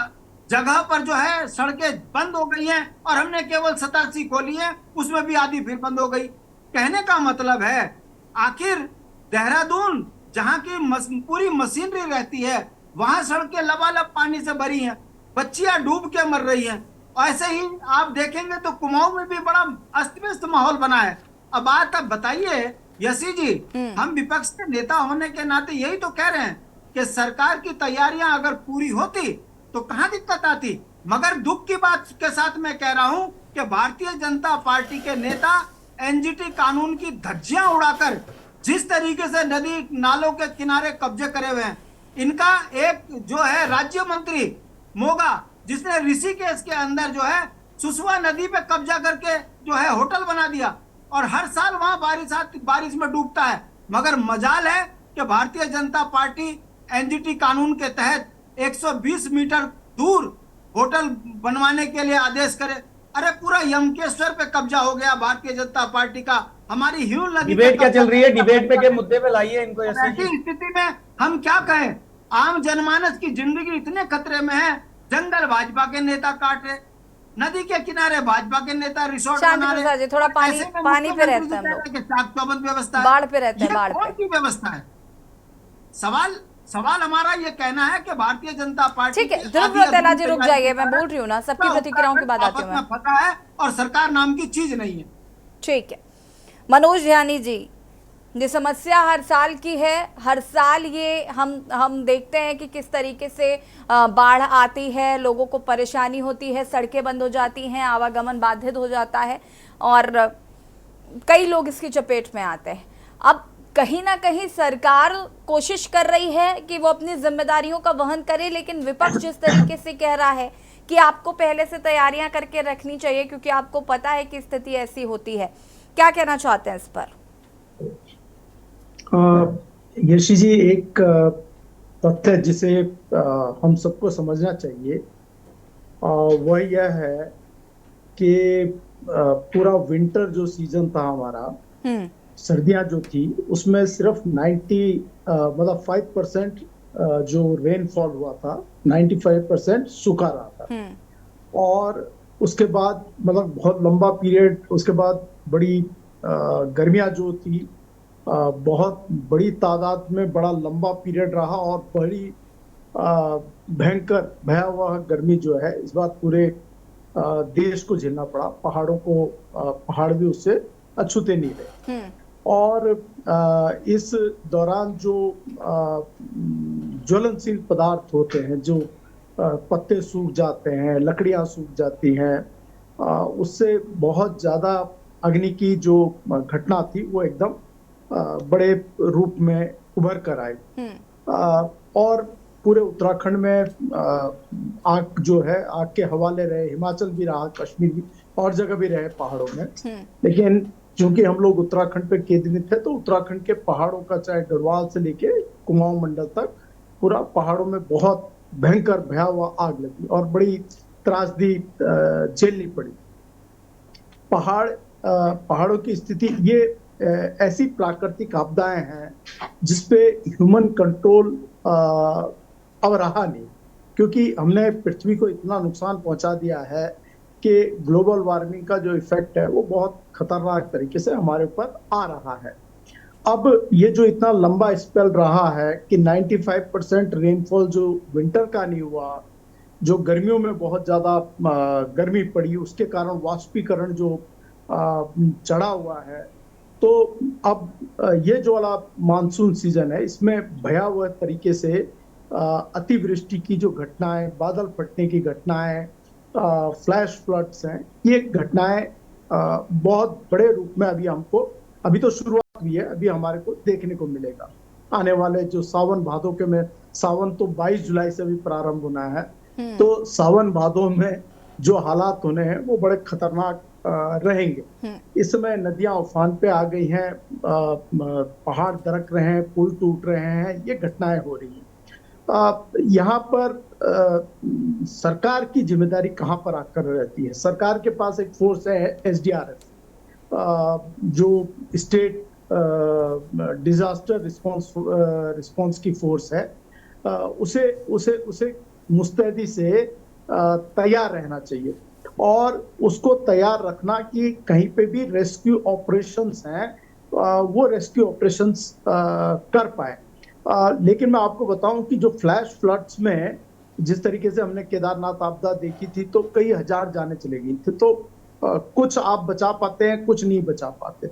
जगह पर जो है सड़कें बंद हो गई हैं और हमने केवल 87 खोली है, उसमें भी आधी फिर बंद हो गई। कहने का मतलब है आखिर देहरादून जहां की पूरी मशीनरी रहती है वहां सड़कें लबालब पानी से भरी हैं, बच्चियां डूब के मर रही हैं। ऐसे ही आप देखेंगे तो कुमाऊं में भी बड़ा अस्त व्यस्त माहौल बना है। अब बात अब बताइए यसी जी, हम विपक्ष के नेता होने के नाते यही तो कह रहे हैं कि सरकार की तैयारियां अगर पूरी होती तो कहां दिक्कत आती। मगर दुख की बात के साथ मैं कह रहा हूं कि भारतीय जनता पार्टी के नेता एनजीटी कानून की धज्जियां उड़ाकर जिस तरीके से नदी नालों के किनारे कब्जे करे हुए हैं, इनका एक जो है राज्य मंत्री मोगा, जिसने ऋषिकेश के अंदर जो है सुसवा नदी पे कब्जा करके जो है होटल बना दिया और हर साल वहां बारिश में डूबता है। मगर मजाल है कि भारतीय जनता पार्टी एनजीटी कानून के तहत 120 मीटर दूर होटल बनवाने के लिए आदेश करे। अरे पूरा यमकेश्वर पे कब्जा हो गया भारतीय जनता पार्टी का, हमारी ह्यूल नदी डिबेट पे क्या कब्जा चल रही है? हो गया। डिबेट पे के मुद्दे पे लाइए इनको। अब ऐसी स्थिति में हम क्या कहें? आम जनमानस की जिंदगी इतने खतरे में है। जंगल भाजपा के नेता काट रहे, नदी के किनारे भाजपा के नेता रिसोर्ट शांति बना प्रसाद जी, रहे। थोड़ा पानी ऐसे में पानी पे मुख्यमंत्री रहते जी हैं हम कह लोग, रहे हैं कि चाक चौबंद व्यवस्था है। बाढ़ पे रहते हैं, ये बाढ़ कौन पे। की व्यवस्था है? सवाल हमारा ये कहना है कि भारतीय जनता पार्टी ठीक है, की ध्रुव आधी रौतेला अधूरी जी रुक तैयारी जाइए, के मैं कारण बोल रही हूँ ना, सबकी पूरा प्रतिक्रियाओं की बात आती उत्तराखंड हूँ मैं। आपस में फंसा है और सरकार नाम की चीज नहीं है। ठीक है, मनोज ध्यानी जी, ये समस्या हर साल की है, हर साल ये हम देखते हैं कि किस तरीके से बाढ़ आती है, लोगों को परेशानी होती है, सड़कें बंद हो जाती हैं, आवागमन बाधित हो जाता है और कई लोग इसकी चपेट में आते हैं। अब कहीं ना कहीं सरकार कोशिश कर रही है कि वो अपनी जिम्मेदारियों का वहन करे, लेकिन विपक्ष जिस तरीके से कह रहा है कि आपको पहले से तैयारियां करके रखनी चाहिए क्योंकि आपको पता है कि स्थिति ऐसी होती है, क्या कहना चाहते हैं इस पर? यशी जी, एक तथ्य जिसे हम सबको समझना चाहिए वह यह है कि पूरा विंटर जो सीजन था हमारा, सर्दियां जो थी, उसमें सिर्फ 5% जो रेनफॉल हुआ था, 95% सूखा रहा था। और उसके बाद बहुत लंबा पीरियड, उसके बाद बड़ी गर्मियां जो थी, बहुत बड़ी तादाद में बड़ा लंबा पीरियड रहा और बड़ी भयंकर भयावह गर्मी जो है इस बार पूरे देश को झेलना पड़ा। पहाड़ भी उससे अछूते नहीं रहे। और इस दौरान जो ज्वलनशील पदार्थ होते हैं, जो पत्ते सूख जाते हैं, लकड़ियां सूख जाती हैं, उससे बहुत ज्यादा अग्नि की जो घटना थी वो एकदम बड़े रूप में उभर कर आई। और पूरे उत्तराखंड में आग जो है, आग के हवाले रहे, हिमाचल भी रहा, कश्मीर भी, और जगह भी रहे पहाड़ों में। लेकिन चूंकि हम लोग उत्तराखंड पे केंद्रित थे, तो उत्तराखंड के पहाड़ों का, चाहे गढ़वाल से लेके कुमाऊं मंडल तक, पूरा पहाड़ों में बहुत भयंकर भयावह आग लगी और बड़ी त्रासदी झेलनी पड़ी। पहाड़ों की स्थिति, ये ऐसी प्राकृतिक आपदाएं हैं जिसपे ह्यूमन कंट्रोल अब रहा नहीं, क्योंकि हमने पृथ्वी को इतना नुकसान पहुंचा दिया है कि ग्लोबल वार्मिंग का जो इफेक्ट है वो बहुत खतरनाक तरीके से हमारे ऊपर आ रहा है। अब ये जो इतना लंबा स्पेल रहा है कि 95% रेनफॉल जो विंटर का नहीं हुआ, जो गर्मियों में बहुत ज्यादा गर्मी पड़ी, उसके कारण वाष्पीकरण जो चढ़ा हुआ है, तो अब ये जो वाला मानसून सीजन है, इसमें भयावह तरीके से अतिवृष्टि की जो घटनाएं, बादल फटने की घटनाएं, फ्लैश फ्लड्स हैं, ये घटनाएं बहुत बड़े रूप में अभी तो शुरुआत हुई है, अभी हमारे को देखने को मिलेगा। आने वाले जो सावन भादों के में, सावन तो 22 जुलाई से भी प्रारंभ होना है, तो सावन भादों में जो हालात होने हैं वो बड़े खतरनाक रहेंगे। इस समय नदियां उफान पे आ गई हैं, पहाड़ दरक रहे हैं, पुल टूट रहे हैं, ये घटनाएं हो रही हैं। यहाँ पर सरकार की जिम्मेदारी कहाँ पर आकर रहती है? सरकार के पास एक फोर्स है SDRF, जो स्टेट डिजास्टर रिस्पांस की फोर्स है। उसे मुस्तैदी से तैयार रहना चाहिए और उसको तैयार रखना कि कहीं पे भी रेस्क्यू ऑपरेशंस हैं, वो रेस्क्यू ऑपरेशंस कर पाए। लेकिन मैं आपको बताऊं कि जो फ्लैश फ्लड्स में जिस तरीके से हमने केदारनाथ आपदा देखी थी, तो कई हजार जाने चले गई थी, तो कुछ आप बचा पाते हैं, कुछ नहीं बचा पाते।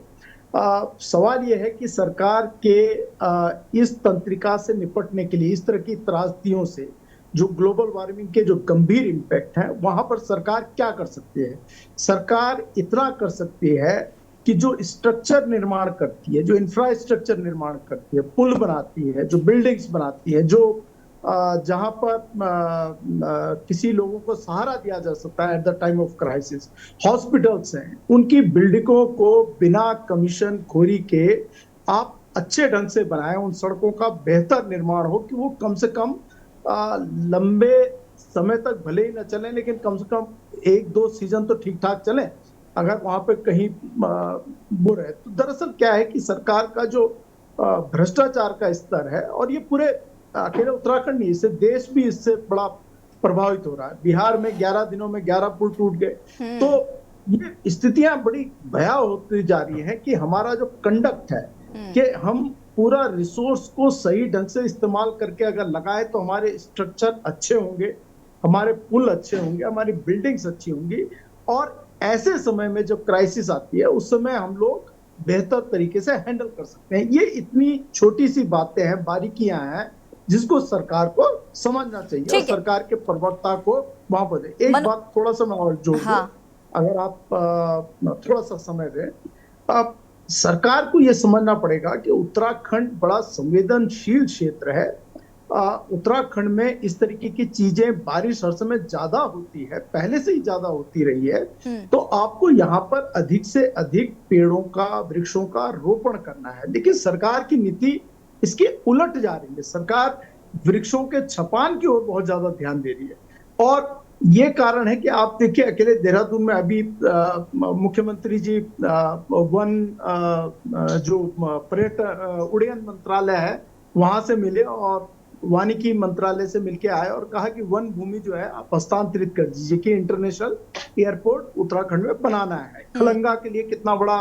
सवाल यह है कि सरकार के इस तंत्रिका से निपटने के लिए, इस तरह की त्रासदियों से, जो ग्लोबल वार्मिंग के जो गंभीर इम्पैक्ट हैं, वहां पर सरकार क्या कर सकती है? सरकार इतना कर सकती है कि जो स्ट्रक्चर निर्माण करती है, जो इंफ्रास्ट्रक्चर निर्माण करती है, पुल बनाती है, जो बिल्डिंग्स बनाती है, जो जहां पर किसी लोगों को सहारा दिया जा सकता है at the time of crisis, hospitals हैं, उनकी बिल्डिंगों को बिना कमीशन खोरी के आप अच्छे ढंग से बनाएं, उन सड़कों का बेहतर निर्माण हो कि वो कम से कम लंबे समय तक भले ही न चले, लेकिन कम से कम 1-2 सीजन तो ठीक ठाक चले, अगर वहां पे कहीं वो रहे। तो दरअसल क्या है कि सरकार का जो भ्रष्टाचार का स्तर है, और ये पूरे अकेले उत्तराखंड नहीं, इससे देश भी इससे बड़ा प्रभावित हो रहा है। बिहार में 11 दिनों में 11 पुल टूट गए। तो ये स्थितियां बड़ी भयावह होती जा रही है कि हमारा जो कंडक्ट है कि हम पूरा रिसोर्स को सही ढंग से इस्तेमाल करके अगर लगाए तो हमारे स्ट्रक्चर अच्छे होंगे, हमारे पुल अच्छे होंगे, हमारी बिल्डिंग्स अच्छी होंगी, और ऐसे समय में जब क्राइसिस आती है उस समय हम लोग बेहतर तरीके से हैंडल कर सकते हैं। ये इतनी छोटी सी बातें हैं, बारीकियां हैं, जिसको सरकार को समझना चाहिए और सरकार के प्रवक्ता को वहां पर एक बात थोड़ा सा मैं और जोड़ दूं, अगर आप थोड़ा सा समय दें। आप सरकार को यह समझना पड़ेगा कि उत्तराखंड बड़ा संवेदनशील क्षेत्र है। उत्तराखंड में इस तरीके की चीजें बारिश हर समय ज्यादा होती है, पहले से ही ज्यादा होती रही है। तो आपको यहाँ पर अधिक से अधिक पेड़ों का, वृक्षों का रोपण करना है, लेकिन सरकार की नीति इसके उलट जा रही है। सरकार वृक्षों के छपान की ओर बहुत ज्यादा ध्यान दे रही है, और ये कारण है कि आप देखिए अकेले देहरादून में अभी मुख्यमंत्री जी वन जो पर्यटन उड्डयन मंत्रालय है वहां से मिले और वानिकी मंत्रालय से मिलके आए और कहा कि वन भूमि जो है आप हस्तांतरित कर दीजिए कि इंटरनेशनल एयरपोर्ट उत्तराखंड में बनाना है। खलंगा के लिए कितना बड़ा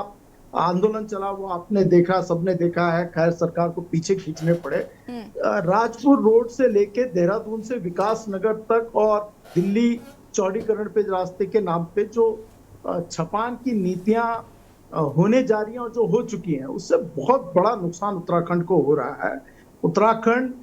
आंदोलन चला वो आपने देखा, सबने देखा है। खैर सरकार को पीछे खींचने पड़े। राजपुर रोड से लेके देहरादून से विकास नगर तक और दिल्ली चौड़ीकरण पे रास्ते के नाम पे जो छपान की नीतियां होने जा रही हैं और जो हो चुकी हैं, उससे बहुत बड़ा नुकसान उत्तराखंड को हो रहा है। उत्तराखंड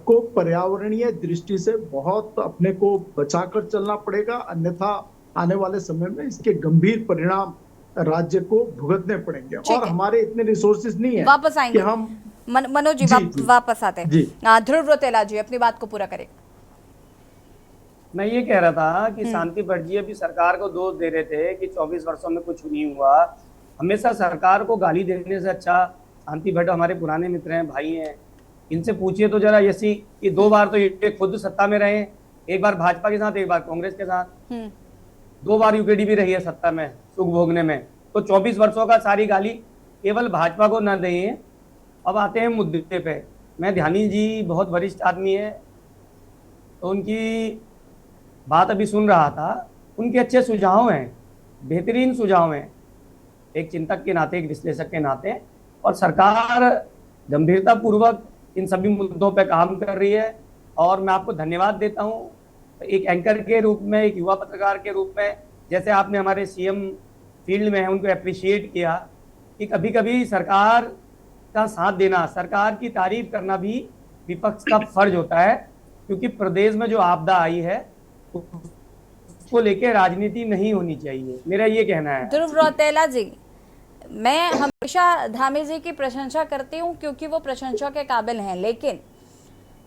को पर्यावरणीय दृष्टि से बहुत अपने को बचाकर चलना पड़ेगा, अन्यथा आने वाले समय में इसके गंभीर परिणाम राज्य को भुगतने पड़ेंगे। और हमारे इतने रिसोर्सेज नहीं है वापस आएंगे कि हम मनोज जी, वापस आते हैं। ध्रुव रौतेला जी अपनी बात को पूरा करें। मैं ये कह रहा था कि शांति भट्ट जी अभी सरकार को दोष दे रहे थे कि 24 वर्षों में कुछ नहीं हुआ। हमेशा सरकार को गाली देने से अच्छा, शांति भट्ट हमारे पुराने मित्र हैं, भाई हैं, इनसे पूछिए तो जरा। यसी कि 2 बार तो ये खुद सत्ता में रहे, एक बार भाजपा के साथ, एक बार कांग्रेस के साथ, 2 बार यूकेडी भी रही है सत्ता में सुख भोगने में। तो 24 वर्षों का सारी गाली केवल भाजपा को न दें। अब आते हैं मुद्दे पे। मैं ध्यानी जी बहुत वरिष्ठ आदमी है, तो उनकी बात अभी सुन रहा था। उनके अच्छे सुझाव हैं, बेहतरीन सुझाव हैं, एक चिंतक के नाते, एक विश्लेषक के नाते। और सरकार गंभीरता पूर्वक इन सभी मुद्दों पे काम कर रही है, और मैं आपको धन्यवाद देता हूँ एक एंकर के रूप में, एक युवा पत्रकार के रूप में। जैसे आपने हमारे सीएम फील्ड में है, उनको अप्रिशिएट किया कि कभी कभी सरकार का साथ देना, सरकार की तारीफ करना भी विपक्ष का फर्ज होता है, क्योंकि प्रदेश में जो आपदा आई है उसको लेके राजनीति नहीं होनी चाहिए, मेरा ये कहना है। ध्रुव रौतेला जी, मैं हमेशा धामी जी की प्रशंसा करती हूँ क्योंकि वो प्रशंसा के काबिल हैं, लेकिन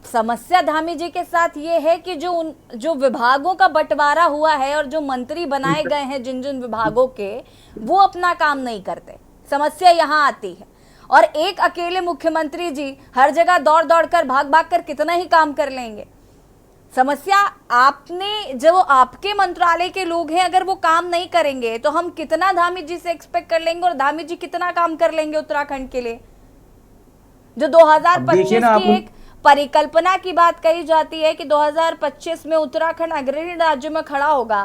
समस्या धामी जी के साथ ये है कि जो विभागों का बंटवारा हुआ है और जो मंत्री बनाए गए हैं जिन जिन विभागों के, वो अपना काम नहीं करते। समस्या यहाँ आती है। और एक अकेले मुख्यमंत्री जी हर जगह दौड़ दौड़ कर, भाग भाग कर कितना ही काम कर लेंगे। समस्या आपने, जो आपके मंत्रालय के लोग हैं, अगर वो काम नहीं करेंगे तो हम कितना धामी जी से एक्सपेक्ट कर लेंगे, और धामी जी कितना काम कर लेंगे उत्तराखंड के लिए। जो 2025 की एक परिकल्पना की बात कही जाती है कि 2025 में उत्तराखंड अग्रणी राज्य में खड़ा होगा,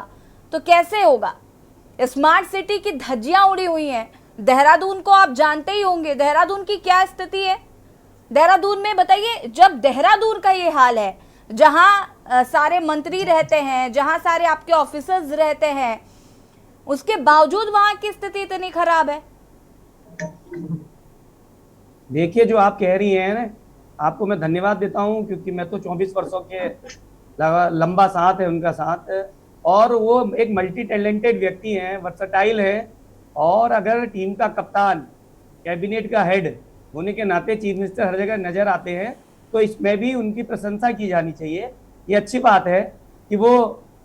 तो कैसे होगा? स्मार्ट सिटी की धज्जियां उड़ी हुई हैं। देहरादून को आप जानते ही होंगे, देहरादून की क्या स्थिति है। देहरादून में बताइए, जब देहरादून का ये हाल है, जहां सारे मंत्री रहते हैं, जहां सारे आपके ऑफिसर्स रहते हैं, उसके बावजूद वहां की स्थिति इतनी खराब है। देखिए, जो आप कह रही हैं ना, आपको मैं धन्यवाद देता हूं, क्योंकि मैं तो 24 वर्षों के लंबा साथ है उनका साथ, और वो एक मल्टी टैलेंटेड व्यक्ति हैं, वर्सटाइल है। और अगर टीम का कप्तान, कैबिनेट का हेड होने के नाते चीफ मिनिस्टर हर जगह नजर आते हैं, तो इसमें भी उनकी प्रशंसा की जानी चाहिए। ये अच्छी बात है कि वो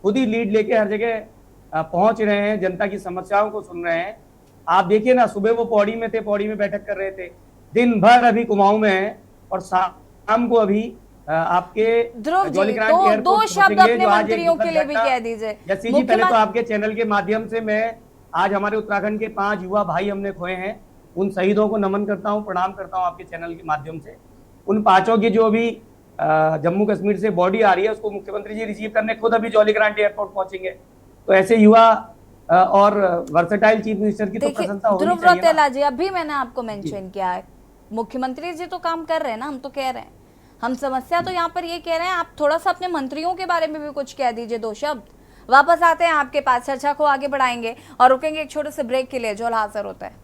खुद ही लीड लेके हर जगह पहुंच रहे हैं, जनता की समस्याओं को सुन रहे हैं। आप देखिए ना, सुबह वो पौड़ी में थे, पौड़ी में बैठक कर रहे थे, दिन भर अभी कुमाऊं में है, और शाम को अभी आपके ध्रुव जी, जॉलीग्रांट दो एयरपोर्ट शब्द पहुंचेंगे, अपने जो आज एक मंत्रियों दुखद के लिए भी घटना- कह दीजिए। जैसी जी, पहले तो मुख्यमंत्री आपके चैनल के माध्यम से मैं आज हमारे उत्तराखंड के 5 युवा भाई हमने खोए हैं, उन शहीदों को नमन करता हूं, प्रणाम करता हूं आपके चैनल के माध्यम से। उन 5 की जो अभी जम्मू कश्मीर से बॉडी आ रही है, उसको मुख्यमंत्री जी रिसीव करने खुद अभी जॉलीग्रांट एयरपोर्ट पहुंचेंगे। तो ऐसे युवा और वर्सेटाइल चीफ मिनिस्टर की तो देखिए प्रशंसा होनी ध्रुव चाहिए ना। रौतेला जी, अभी मैंने आपको मेंशन किया है, मुख्यमंत्री जी तो काम कर रहे हैं ना, हम तो कह रहे हैं, हम समस्या तो यहाँ पर ये कह रहे हैं, आप थोड़ा सा अपने मंत्रियों के बारे में भी कुछ कह दीजिए, 2 शब्द। वापस आते हैं आपके पास, चर्चा को आगे बढ़ाएंगे और रुकेंगे एक छोटे से ब्रेक के लिए, जो हाजिर होता है।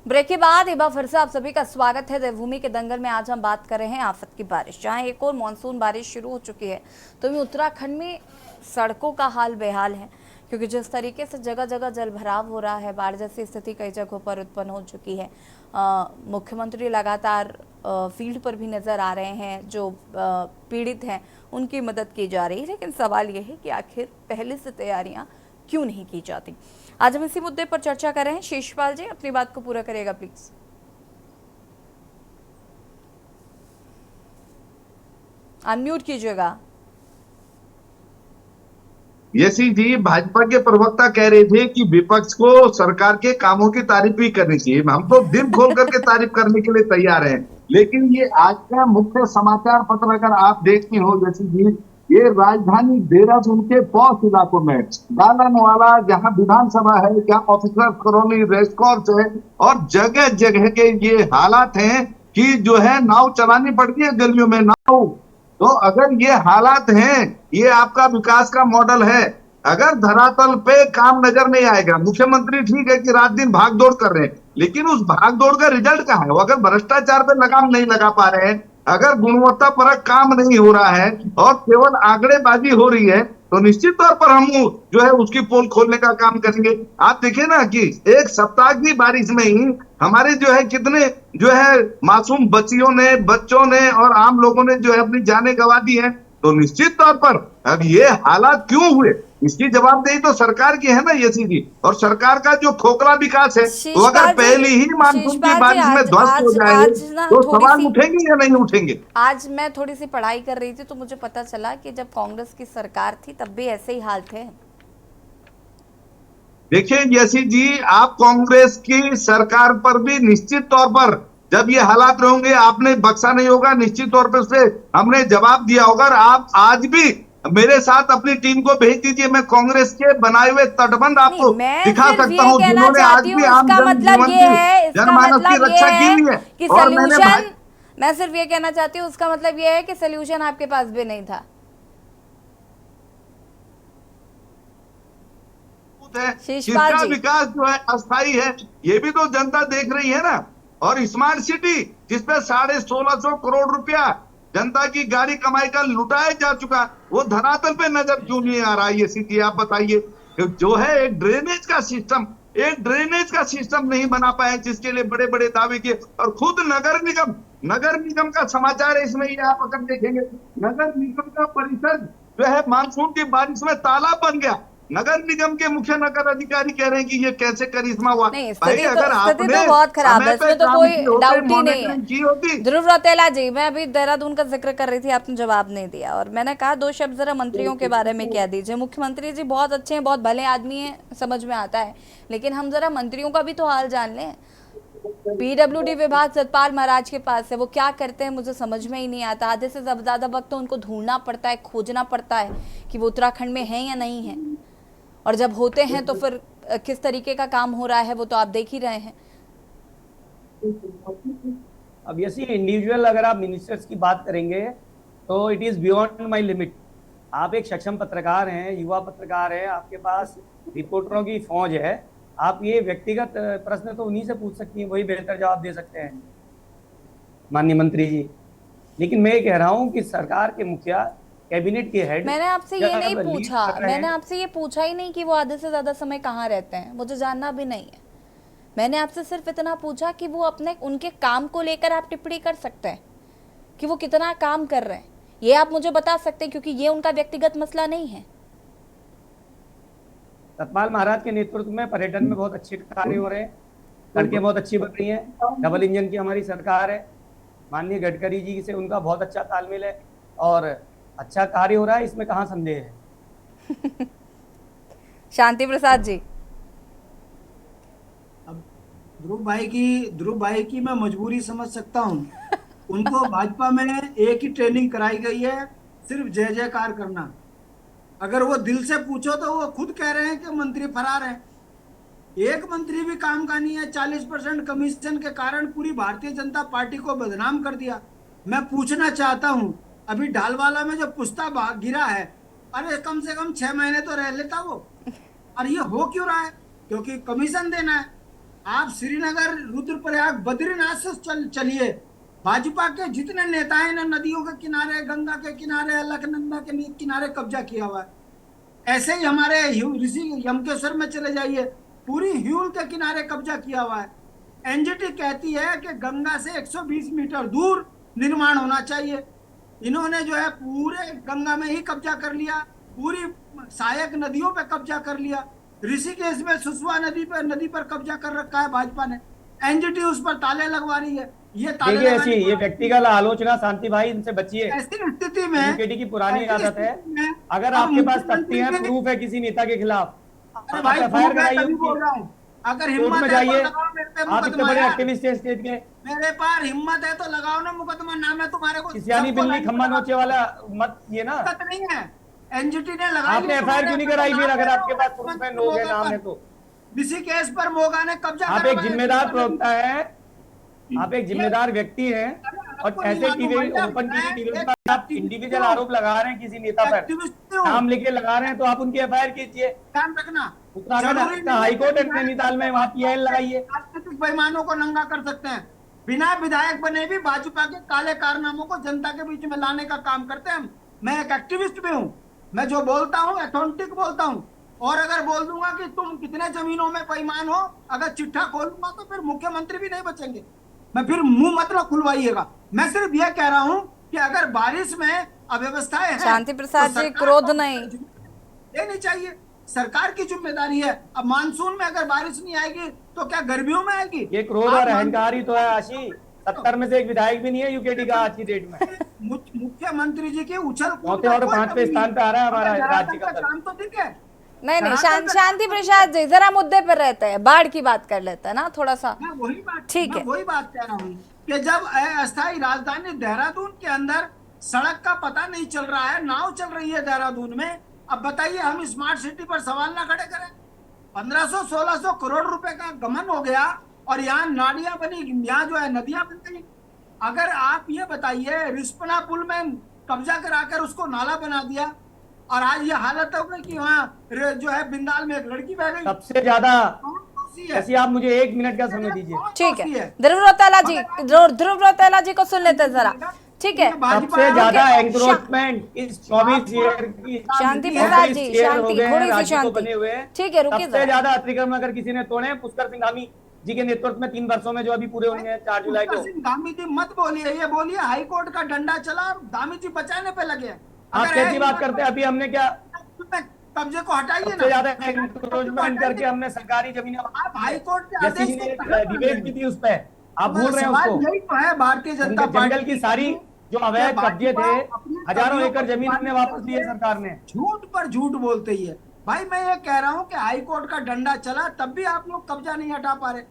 ब्रेक के बाद एक बार फिर से आप सभी का स्वागत है देवभूमि के दंगल में। आज हम बात कर रहे हैं आफत की बारिश, जहां एक और मानसून बारिश शुरू हो चुकी है, तो भी उत्तराखंड में सड़कों का हाल बेहाल है, क्योंकि जिस तरीके से जगह जगह जल भराव हो रहा है, बाढ़ जैसी स्थिति कई जगहों पर उत्पन्न हो चुकी है। मुख्यमंत्री लगातार फील्ड पर भी नजर आ रहे हैं, जो पीड़ित हैं उनकी मदद की जा रही है, लेकिन सवाल यह है कि आखिर पहले से तैयारियां क्यों नहीं की जाती। आज हम इसी मुद्दे पर चर्चा कर रहे हैं। शेषपाल जी, अपनी बात को पूरा करेगा प्लीज। अनम्यूट कीजिएगा। यसी जी, भाजपा के प्रवक्ता कह रहे थे कि विपक्ष को सरकार के कामों की तारीफ भी करनी चाहिए। हम तो दिल खोल करके तारीफ करने के लिए तैयार हैं, लेकिन ये आज का मुख्य समाचार पत्र अगर आप देखते हो यसी जी, ये राजधानी देहरादून के पॉश इलाकों में डालनवाला, जहां विधानसभा है, जहां ऑफिसर कॉलोनी, रेस कोर्स है, और जगह जगह के ये हालात हैं कि जो है नाव चलानी पड़ती है गलियों में नाव। तो अगर ये हालात हैं, ये आपका विकास का मॉडल है, अगर धरातल पे काम नजर नहीं आएगा, मुख्यमंत्री ठीक है कि रात दिन भाग दौड़ कर रहे हैं, लेकिन उस भाग दौड़ का रिजल्ट कहाँ है? वो अगर भ्रष्टाचार पे लगाम नहीं लगा पा रहे हैं, अगर गुणवत्ता परक काम नहीं हो रहा है और केवल आंकड़ेबाजी हो रही है, तो निश्चित तौर पर हम जो है उसकी पोल खोलने का काम करेंगे। आप देखिए ना कि एक सप्ताह की बारिश में ही हमारे जो है कितने जो है मासूम बच्चों ने और आम लोगों ने जो है अपनी जानें गंवा दी है। तो निश्चित तौर पर अब ये हालात क्यों हुए, इसकी जवाबदेही तो सरकार की है ना यसी जी, और सरकार का जो खोखला विकास है वो अगर पहले ही मानसून की बारिश में ध्वस्त हो जाए तो सवाल उठेंगे या नहीं उठेंगे? आज मैं थोड़ी सी पढ़ाई कर रही थी तो मुझे पता चला कि जब कांग्रेस की सरकार थी तब भी ऐसे ही हाल थे। देखिए यसी जी, आप कांग्रेस की सरकार पर भी निश्चित तौर पर जब ये हालात रहेंगे, आपने बख्शा नहीं होगा, निश्चित तौर पर उसे हमने जवाब दिया होगा। और आप आज भी मेरे साथ अपनी टीम को भेज दीजिए, मैं कांग्रेस के बनाए हुए तटबंध आपको दिखा सकता हूँ, जिन्होंने आज भी आम जनमानस की रक्षा की है। और मैं सिर्फ ये कहना चाहती हूँ, उसका मतलब ये है कि सोल्यूशन आपके पास भी नहीं था। इसका विकास जो है अस्थायी है, ये भी तो जनता देख रही है ना। और स्मार्ट सिटी जिसपे 1650 करोड़ रुपया जनता की गाड़ी कमाई का लुटाया जा चुका, वो धरातल पे नजर क्यों नहीं आ रहा है? ये सिटी आप बताइए। जो है एक ड्रेनेज का सिस्टम नहीं बना पाए, जिसके लिए बड़े बड़े दावे किए। और खुद नगर निगम का समाचार है इसमें, ये आप अगर देखेंगे, नगर निगम का परिसर जो है मानसून की बारिश में तालाब बन गया। नगर निगम के मुख्य नगर अधिकारी कह रहे हैं कि ये कैसे करिश्मा हुआ। नहीं, स्थिति तो बहुत खराब है, इसमें तो कोई डाउट ही नहीं है। ध्रुव रौतेला जी, मैं अभी देहरादून का जिक्र कर रही थी, आपने जवाब नहीं दिया, और मैंने कहा 2 शब्द जरा मंत्रियों के बारे में कह दीजिए। मुख्यमंत्री जी बहुत अच्छे हैं, बहुत भले आदमी हैं, समझ में आता है, लेकिन हम जरा मंत्रियों का भी तो हाल जान लें। PWD विभाग सतपाल महाराज के पास है, वो क्या करते हैं मुझे समझ में ही नहीं आता। आधे से ज्यादा वक्त तो उनको ढूंढना पड़ता है, खोजना पड़ता है कि वो उत्तराखंड में है या नहीं है, और जब होते हैं तो फिर किस तरीके का काम हो रहा है वो तो आप देख ही रहे हैं। अब ऐसी इंडिविजुअल अगर आप मिनिस्टर्स की बात करेंगे तो it is beyond my limit. आप एक सक्षम पत्रकार हैं, युवा पत्रकार हैं, आपके पास रिपोर्टरों की फौज है, आप ये व्यक्तिगत प्रश्न तो उन्हीं से पूछ सकती हैं, वही बेहतर जवाब दे सकते हैं माननीय मंत्री जी। लेकिन मैं ये कह रहा हूँ कि सरकार के मुखिया, कैबिनेट के हेड, मैंने आपसे ये नहीं पूछा, मैंने आपसे ये पूछा ही नहीं कि वो आधे से ज्यादा समय कहाँ रहते हैं, मुझे जानना भी नहीं है। मैंने आपसे सिर्फ इतना पूछा कि वो अपने उनके काम को लेकर आप टिप्पणी कर सकते हैं कि वो कितना काम कर रहे हैं, ये आप मुझे बता सकते हैं, क्योंकि ये उनका व्यक्तिगत मसला नहीं है। सतपाल महाराज के नेतृत्व में पर्यटन में बहुत अच्छे कार्य हो रहे हैं, सड़कें बहुत अच्छी बन रही हैं, डबल इंजन की हमारी सरकार है, माननीय गडकरी जी से उनका बहुत अच्छा तालमेल है और अच्छा कार्य हो रहा है, इसमें कहाँ संदेह है। शांति प्रसाद जी, अब ध्रुव भाई की मैं मजबूरी समझ सकता हूँ। उनको भाजपा में एक ही ट्रेनिंग कराई गई है, सिर्फ जय जयकार करना। अगर वो दिल से पूछो तो वो खुद कह रहे हैं कि मंत्री फरार हैं। एक मंत्री भी काम का नहीं है। 40% कमीशन के कारण पूरी भारतीय जनता पार्टी को बदनाम कर दिया। मैं पूछना चाहता हूं, अभी ढालवाला में जो पुश्ता गिरा है, अरे कम से कम 6 महीने तो रह लेता वो। और ये हो क्यों रहा है? क्योंकि कमीशन देना है। आप श्रीनगर, रुद्रप्रयाग, बद्रीनाथ से चलिए, भाजपा के जितने नेता हैं ना, नदियों के किनारे, गंगा के किनारे, अलकनंदा के किनारे कब्जा किया हुआ है। ऐसे ही हमारे ऋषि यमकेश्वर में चले जाइए, पूरी ह्यूल के किनारे कब्जा किया हुआ है। एनजीटी कहती है कि गंगा से 120 मीटर दूर निर्माण होना चाहिए। इन्होंने जो है पूरे गंगा में ही कब्जा कर लिया, पूरी सहायक नदियों पे कब्जा कर लिया। ऋषिकेश में सुसवा नदी पर कब्जा कर रखा है भाजपा ने। एनजीटी उस पर ताले लगवा रही है। ये ताले ऐसी ये व्यक्तिगत आलोचना शांति भाई, इनसे बचिए। ऐसी स्थिति में यूकेडी की पुरानी आदत है, अगर आपके पास तथ्य है, प्रूफ है किसी नेता के खिलाफ, अरे भाई एफआईआर कराइए। अगर कोर्ट हिम्मत में है जाइए, तो लगाओ मेरे पे आप इतने मुकदमा बड़े यार। एक्टिविस्ट हैं स्टेट के, मेरे पास हिम्मत है तो लगाओ ना मुकदमा। नाम है तुम्हारे को किसियानी सबको बिल्ली लाइन खम्मा पर नोचे वाला मत ये ना। दिक्कत नहीं है। एनजीटी ने लगाई, आपने एफआईआर क्यों नहीं कराई फिर, अगर आपके पास प्रूफ है, लोग है, नाम है तो? ऋषिकेश पर मोगा ने कब्जा आप एक जिम्मेदार प्रवक्ता है, आप एक जिम्मेदार व्यक्ति हैं, और ऐसे टीवी, ओपन टीवी पर आप इंडिविजुअल आरोप लगा रहे हैं किसी नेता पर, नाम लेके लगा रहे हैं, तो आप उनकी एफआईआर कीजिए। ध्यान रखना, उत्तराखंड का हाईकोर्ट है नैनीताल में, वहाँ पीआईएल लगाइए। राजनीतिक बेईमानों को नंगा कर सकते हैं। बिना विधायक बने भी भाजपा के काले कारनामों को जनता के बीच में लाने का काम करते हैं। मैं एक एक्टिविस्ट भी हूँ, मैं जो बोलता हूँ ऑथेंटिक बोलता हूँ। और अगर बोल दूंगा कि तुम कितने जमीनों में बेईमान हो, अगर चिट्ठा खोलूंगा तो फिर मुख्यमंत्री भी नहीं बचेंगे। मैं फिर मुंह मत ना खुलवाइएगा। मैं सिर्फ यह कह रहा हूं कि अगर बारिश में अव्यवस्थाएं हैं, शांति प्रसाद जी, क्रोध नहीं लेनी चाहिए, सरकार की जिम्मेदारी है। अब मानसून में अगर बारिश नहीं आएगी तो क्या गर्मियों में आएगी? ये क्रोध और अहंकार ही तो है आशी। 70 में से एक विधायक भी नहीं है यूकेडी का आज की डेट में। मुख्यमंत्री जी के उछल चौथे और 5वें स्थान पे आ रहा है हमारा राज्य का काम तो ठीक है। नहीं, शांति प्रसाद जी जरा मुद्दे पर रहते हैं, बाढ़ की बात कर लेते हैं ना थोड़ा सा। ठीक है, वही बात कह रहा हूँ कि जब अस्थायी राजधानी देहरादून के अंदर सड़क का पता नहीं चल रहा है, नाव चल रही है देहरादून में, अब बताइए हम स्मार्ट सिटी पर सवाल ना खड़े करें? 1500-1600 करोड़ रुपए का गमन हो गया और यहाँ नालियां बनी, यहाँ जो है नदियां बन गई। अगर आप ये बताइए, रिस्पना पुल में कब्जा कराकर उसको नाला बना दिया और आज ये हालत हो गई कि वहाँ जो है बिंदाल में एक लड़की बह गई। सबसे ज्यादा ऐसी, आप मुझे 1 मिनट का समय दीजिए। ठीक है, ध्रुव रौतेला जी को सुन लेते हैं जरा। ठीक है, सबसे ज्यादा एंक्रोचमेंट इस 24 ईयर की, शांति प्रसाद जी, शांति, थोड़ी सी शांति बने हुए हैं। ठीक है, रुकिए। सबसे ज्यादा अतिक्रमण अगर किसी ने तोड़े, पुष्कर सिंह धामी जी के नेतृत्व में 3 वर्षों में जो अभी पूरे होंगे 4 जुलाई को। धामी जी मत बोलिए, ये बोलिए हाईकोर्ट का डंडा चला और धामी जी बचाने पे लगे। आप कैसी बात करते हैं? अभी हमने क्या कब्जे को हटाइए ना। सबसे ज्यादा एंक्रोचमेंट करके हमने सरकारी जमीनें, आप हाईकोर्ट के आदेश डिबेट की थी उस पर, आप भूल रहे हैं उसको। यही तो है भारतीय जनता पार्टी जंगल की सारी जो अवैध कब्जे थे, हजारों एकड़ जमीन हमने वापस ली है सरकार ने। झूठ पर झूठ बोलते ही है भाई। मैं ये कह रहा हूँ कि हाई कोर्ट का डंडा चला तब भी आप लोग कब्जा नहीं हटा पा रहे।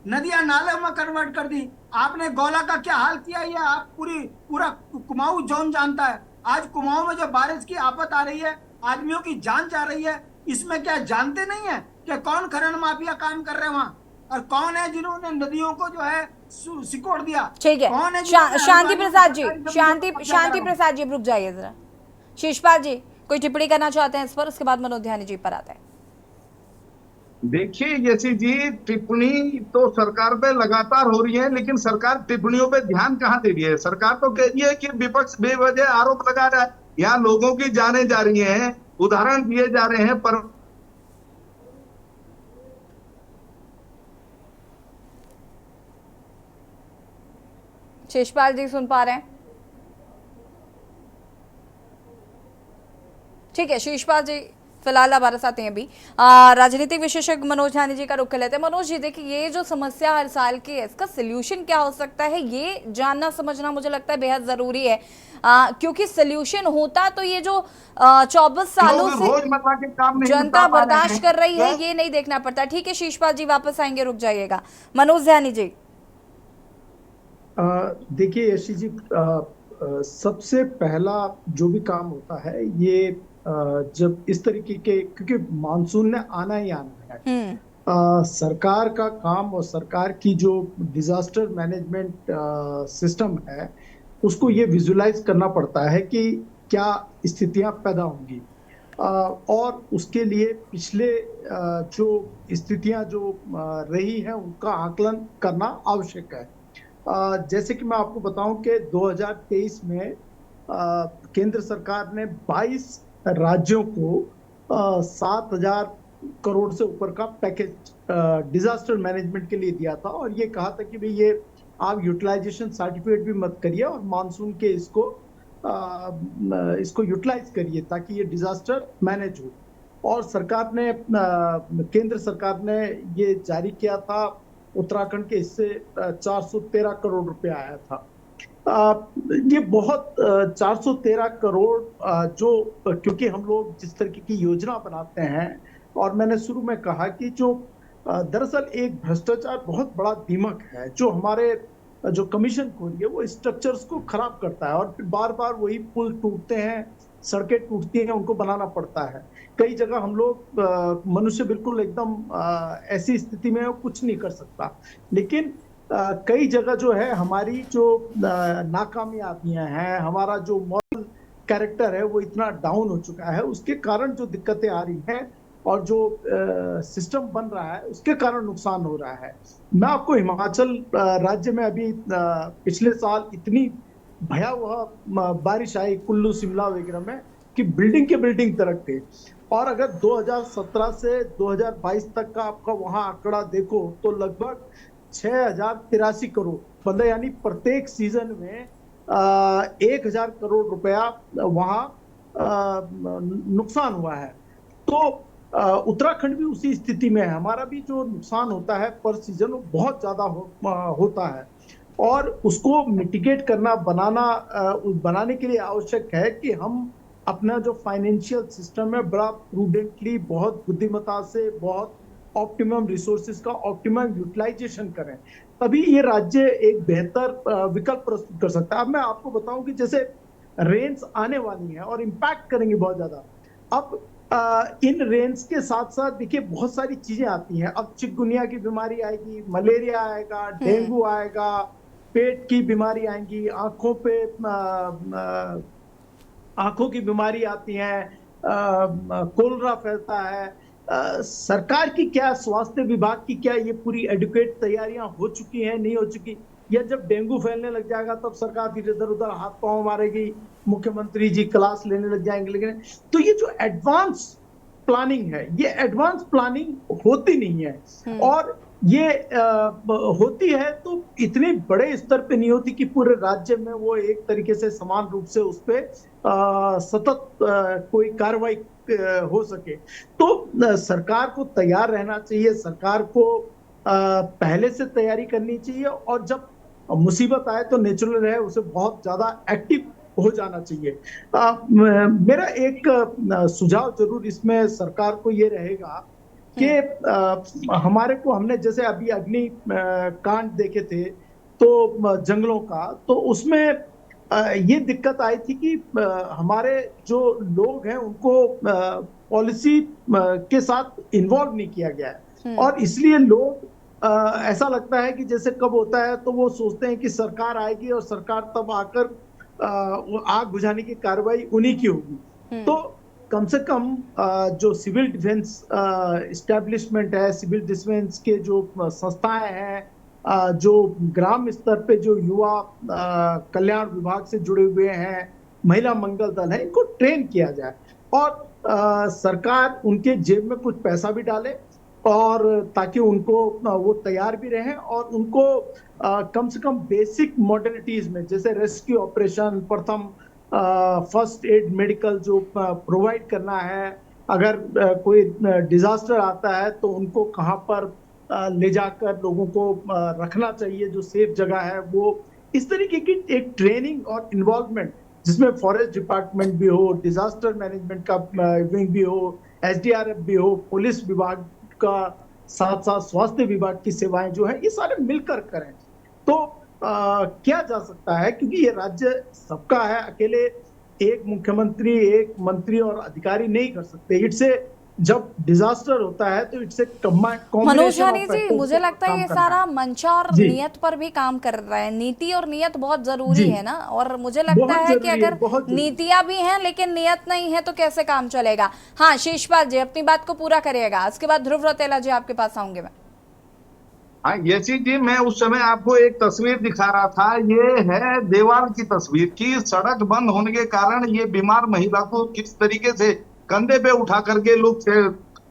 नदियां नाले में कन्वर्ट कर दी आपने। गौला का क्या हाल किया, ये आप पूरा कुमाऊं जोन जानता है। आज कुमाऊं में जो बारिश की आफत आ रही है, आदमियों की जान जा रही है, इसमें क्या जानते नहीं है कि कौन खनन माफिया काम कर रहे हैं वहाँ, और कौन है जिन्होंने नदियों को जो है सिकोड़ दिया। ठीक है, शांति प्रसाद जी, शांति प्रसाद जी रुक जाइए जरा। शिषपाल जी कोई टिप्पणी करना चाहते हैं इस पर, उसके बाद मनोध्यानी जी पर आते हैं। देखिए यशी जी, टिप्पणी तो सरकार पे लगातार हो रही है, लेकिन सरकार टिप्पणियों पे ध्यान कहाँ दे रही है? सरकार तो कह रही है कि विपक्ष बेवजह आरोप लगा रहा है, यहाँ लोगों की जानें जा रही हैं, उदाहरण दिए जा रहे हैं। पर शेषपाल जी सुन पा रहे हैं? ठीक है, शेषपाल जी फिलहाल हमारे साथ हैं अभी। राजनीतिक विशेषज्ञ मनोज ध्यानी जी का रुख कर लेते हैं। मनोज जी, देखिए ये जो समस्या हर साल की है, इसका सोल्यूशन क्या हो सकता है, ये जानना समझना मुझे लगता है बेहद जरूरी है। क्योंकि सोल्यूशन होता तो ये जो 24 सालों से रोजमर्रा के काम नहीं जनता निपटा पा रहे बर्दाश्त हैं। कर रही है, ये नहीं देखना पड़ता। ठीक है शेषपाल जी वापस आएंगे, रुक जाइएगा। मनोज ध्यानी जी। देखिए यशी जी, सबसे पहला जो भी काम होता है ये जब इस तरीके के, क्योंकि मानसून ने आना ही आना है, सरकार का काम और सरकार की जो डिजास्टर मैनेजमेंट सिस्टम है उसको ये विजुलाइज करना पड़ता है कि क्या स्थितियां पैदा होंगी, और उसके लिए पिछले जो स्थितियां जो रही हैं उनका आकलन करना आवश्यक है। जैसे कि मैं आपको बताऊं कि 2023 में केंद्र सरकार ने 22 राज्यों को 7,000 करोड़ से ऊपर का पैकेज डिजास्टर मैनेजमेंट के लिए दिया था, और ये कहा था कि भाई ये आप यूटिलाइजेशन सर्टिफिकेट भी मत करिए और मानसून के इसको यूटिलाइज करिए ताकि ये डिजास्टर मैनेज हो। और सरकार ने केंद्र सरकार ने ये जारी किया था, उत्तराखंड के इससे 413 करोड़ रुपए आया था। ये बहुत 413 करोड़ जो, क्योंकि हम लोग जिस तरीके की योजना बनाते हैं, और मैंने शुरू में कहा कि जो दरअसल एक भ्रष्टाचार बहुत बड़ा दीमक है जो हमारे जो कमीशन खोरी है वो स्ट्रक्चर्स को खराब करता है, और फिर बार बार वही पुल टूटते हैं, सड़कें टूटती हैं, उनको बनाना पड़ता है। कई जगह हम लोग मनुष्य बिल्कुल एकदम ऐसी स्थिति में कुछ नहीं कर सकता, लेकिन कई जगह जो है हमारी जो नाकामयाबियां हैं, हमारा जो मॉरल कैरेक्टर है वो इतना डाउन हो चुका है, उसके कारण जो दिक्कतें आ रही हैं और जो सिस्टम बन रहा है उसके कारण नुकसान हो रहा है। मैं आपको हिमाचल राज्य में अभी पिछले साल इतनी भयावह बारिश आई कुल्लू शिमला वगैरह में कि बिल्डिंग के बिल्डिंग तरक थे, और अगर 2017 से 2022 तक का आपका वहां आंकड़ा देखो तो लगभग 6,083 करोड़, मतलब यानी प्रत्येक सीजन में 1,000 करोड़ रुपया वहां नुकसान हुआ है। तो उत्तराखंड भी उसी स्थिति में है, हमारा भी जो नुकसान होता है पर सीजन वो बहुत ज्यादा होता है, और उसको मिटिगेट करना बनाने के लिए आवश्यक है कि हम अपना जो फाइनेंशियल सिस्टम है बड़ा प्रूडेंटली, बहुत बुद्धिमत्ता से, बहुत ऑप्टिमम रिसोर्सेज का ऑप्टिमम यूटिलाइजेशन करें, तभी ये राज्य एक बेहतर विकल्प प्रस्तुत कर सकता है। अब मैं आपको बताऊं कि जैसे रेन्स आने वाली हैं और इम्पैक्ट करेंगे बहुत ज्यादा। अब इन रेन्स के साथ साथ देखिए बहुत सारी चीजें आती हैं। अब चिकनगुनिया की बीमारी आएगी, मलेरिया आएगा, डेंगू आएगा, पेट की बीमारी आएंगी, आंखों की बीमारी आती है, कोलरा फैलता है। सरकार की क्या, स्वास्थ्य विभाग की क्या ये पूरी एडुकेट तैयारियां हो चुकी हैं, नहीं हो चुकी, या जब डेंगू फैलने लग जाएगा तब सरकार फिर इधर उधर हाथ पांव मारेगी, मुख्यमंत्री जी क्लास लेने लग जाएंगे। लेकिन तो ये जो एडवांस प्लानिंग है, ये एडवांस प्लानिंग होती नहीं है, और ये होती है तो इतने बड़े स्तर पे नहीं होती कि पूरे राज्य में वो एक तरीके से समान रूप से उस पर सतत कोई कार्रवाई हो सके। तो सरकार को तैयार रहना चाहिए, सरकार को पहले से तैयारी करनी चाहिए, और जब मुसीबत आए तो नेचुरल है उसे बहुत ज्यादा एक्टिव हो जाना चाहिए। मेरा एक सुझाव जरूर इसमें सरकार को ये रहेगा कि हमने जैसे अभी अग्नि कांड देखे थे तो जंगलों का, तो उसमें ये दिक्कत आई थी कि हमारे जो लोग हैं उनको पॉलिसी के साथ इन्वॉल्व नहीं किया गया है, और इसलिए लोग ऐसा लगता है कि जैसे कब होता है तो वो सोचते हैं कि सरकार आएगी और सरकार तब आकर आग बुझाने की कार्रवाई उन्हीं की होगी। तो कम से कम जो सिविल डिफेंस एस्टेब्लिशमेंट है, सिविल डिफेंस के जो संस्थाएं हैं, जो ग्राम स्तर पे जो युवा कल्याण विभाग से जुड़े हुए हैं, महिला मंगल दल है, इनको ट्रेन किया जाए, और सरकार उनके जेब में कुछ पैसा भी डाले, और ताकि उनको वो तैयार भी रहें और उनको कम से कम बेसिक मॉडर्निटीज में जैसे रेस्क्यू ऑपरेशन, प्रथम फर्स्ट एड मेडिकल जो प्रोवाइड करना है, अगर कोई डिजास्टर आता है तो उनको कहाँ पर ले जाकर लोगों को रखना चाहिए, जो सेफ जगह है वो, इस तरीके की एक ट्रेनिंग और इन्वॉल्वमेंट जिसमें फॉरेस्ट डिपार्टमेंट भी हो, डिजास्टर मैनेजमेंट का विंग भी हो, एसडीआरएफ भी हो, पुलिस विभाग का साथ साथ स्वास्थ्य विभाग की सेवाएं जो है ये सारे मिलकर करें तो किया जा सकता है, क्योंकि ये राज्य सबका है। अकेले एक मुख्यमंत्री, एक मंत्री और अधिकारी नहीं कर सकते। इससे जब डिजास्टर होता है तो इससे मनोज झानी जी, मुझे लगता है ये सारा मंशा और नियत पर भी काम कर रहा है। नीति और नियत बहुत जरूरी है ना, और मुझे लगता है कि अगर नीतियां भी हैं लेकिन नियत नहीं है तो कैसे काम चलेगा। हाँ, शीशपाल जी अपनी बात को पूरा करिएगा, उसके बाद ध्रुव रौतेला जी आपके पास आऊंगे मैं। हाँ यशी जी, मैं उस समय आपको एक तस्वीर दिखा रहा था, ये है देवाल की तस्वीर की सड़क बंद होने के कारण ये बीमार महिला को किस तरीके से कंधे पे उठा करके लोग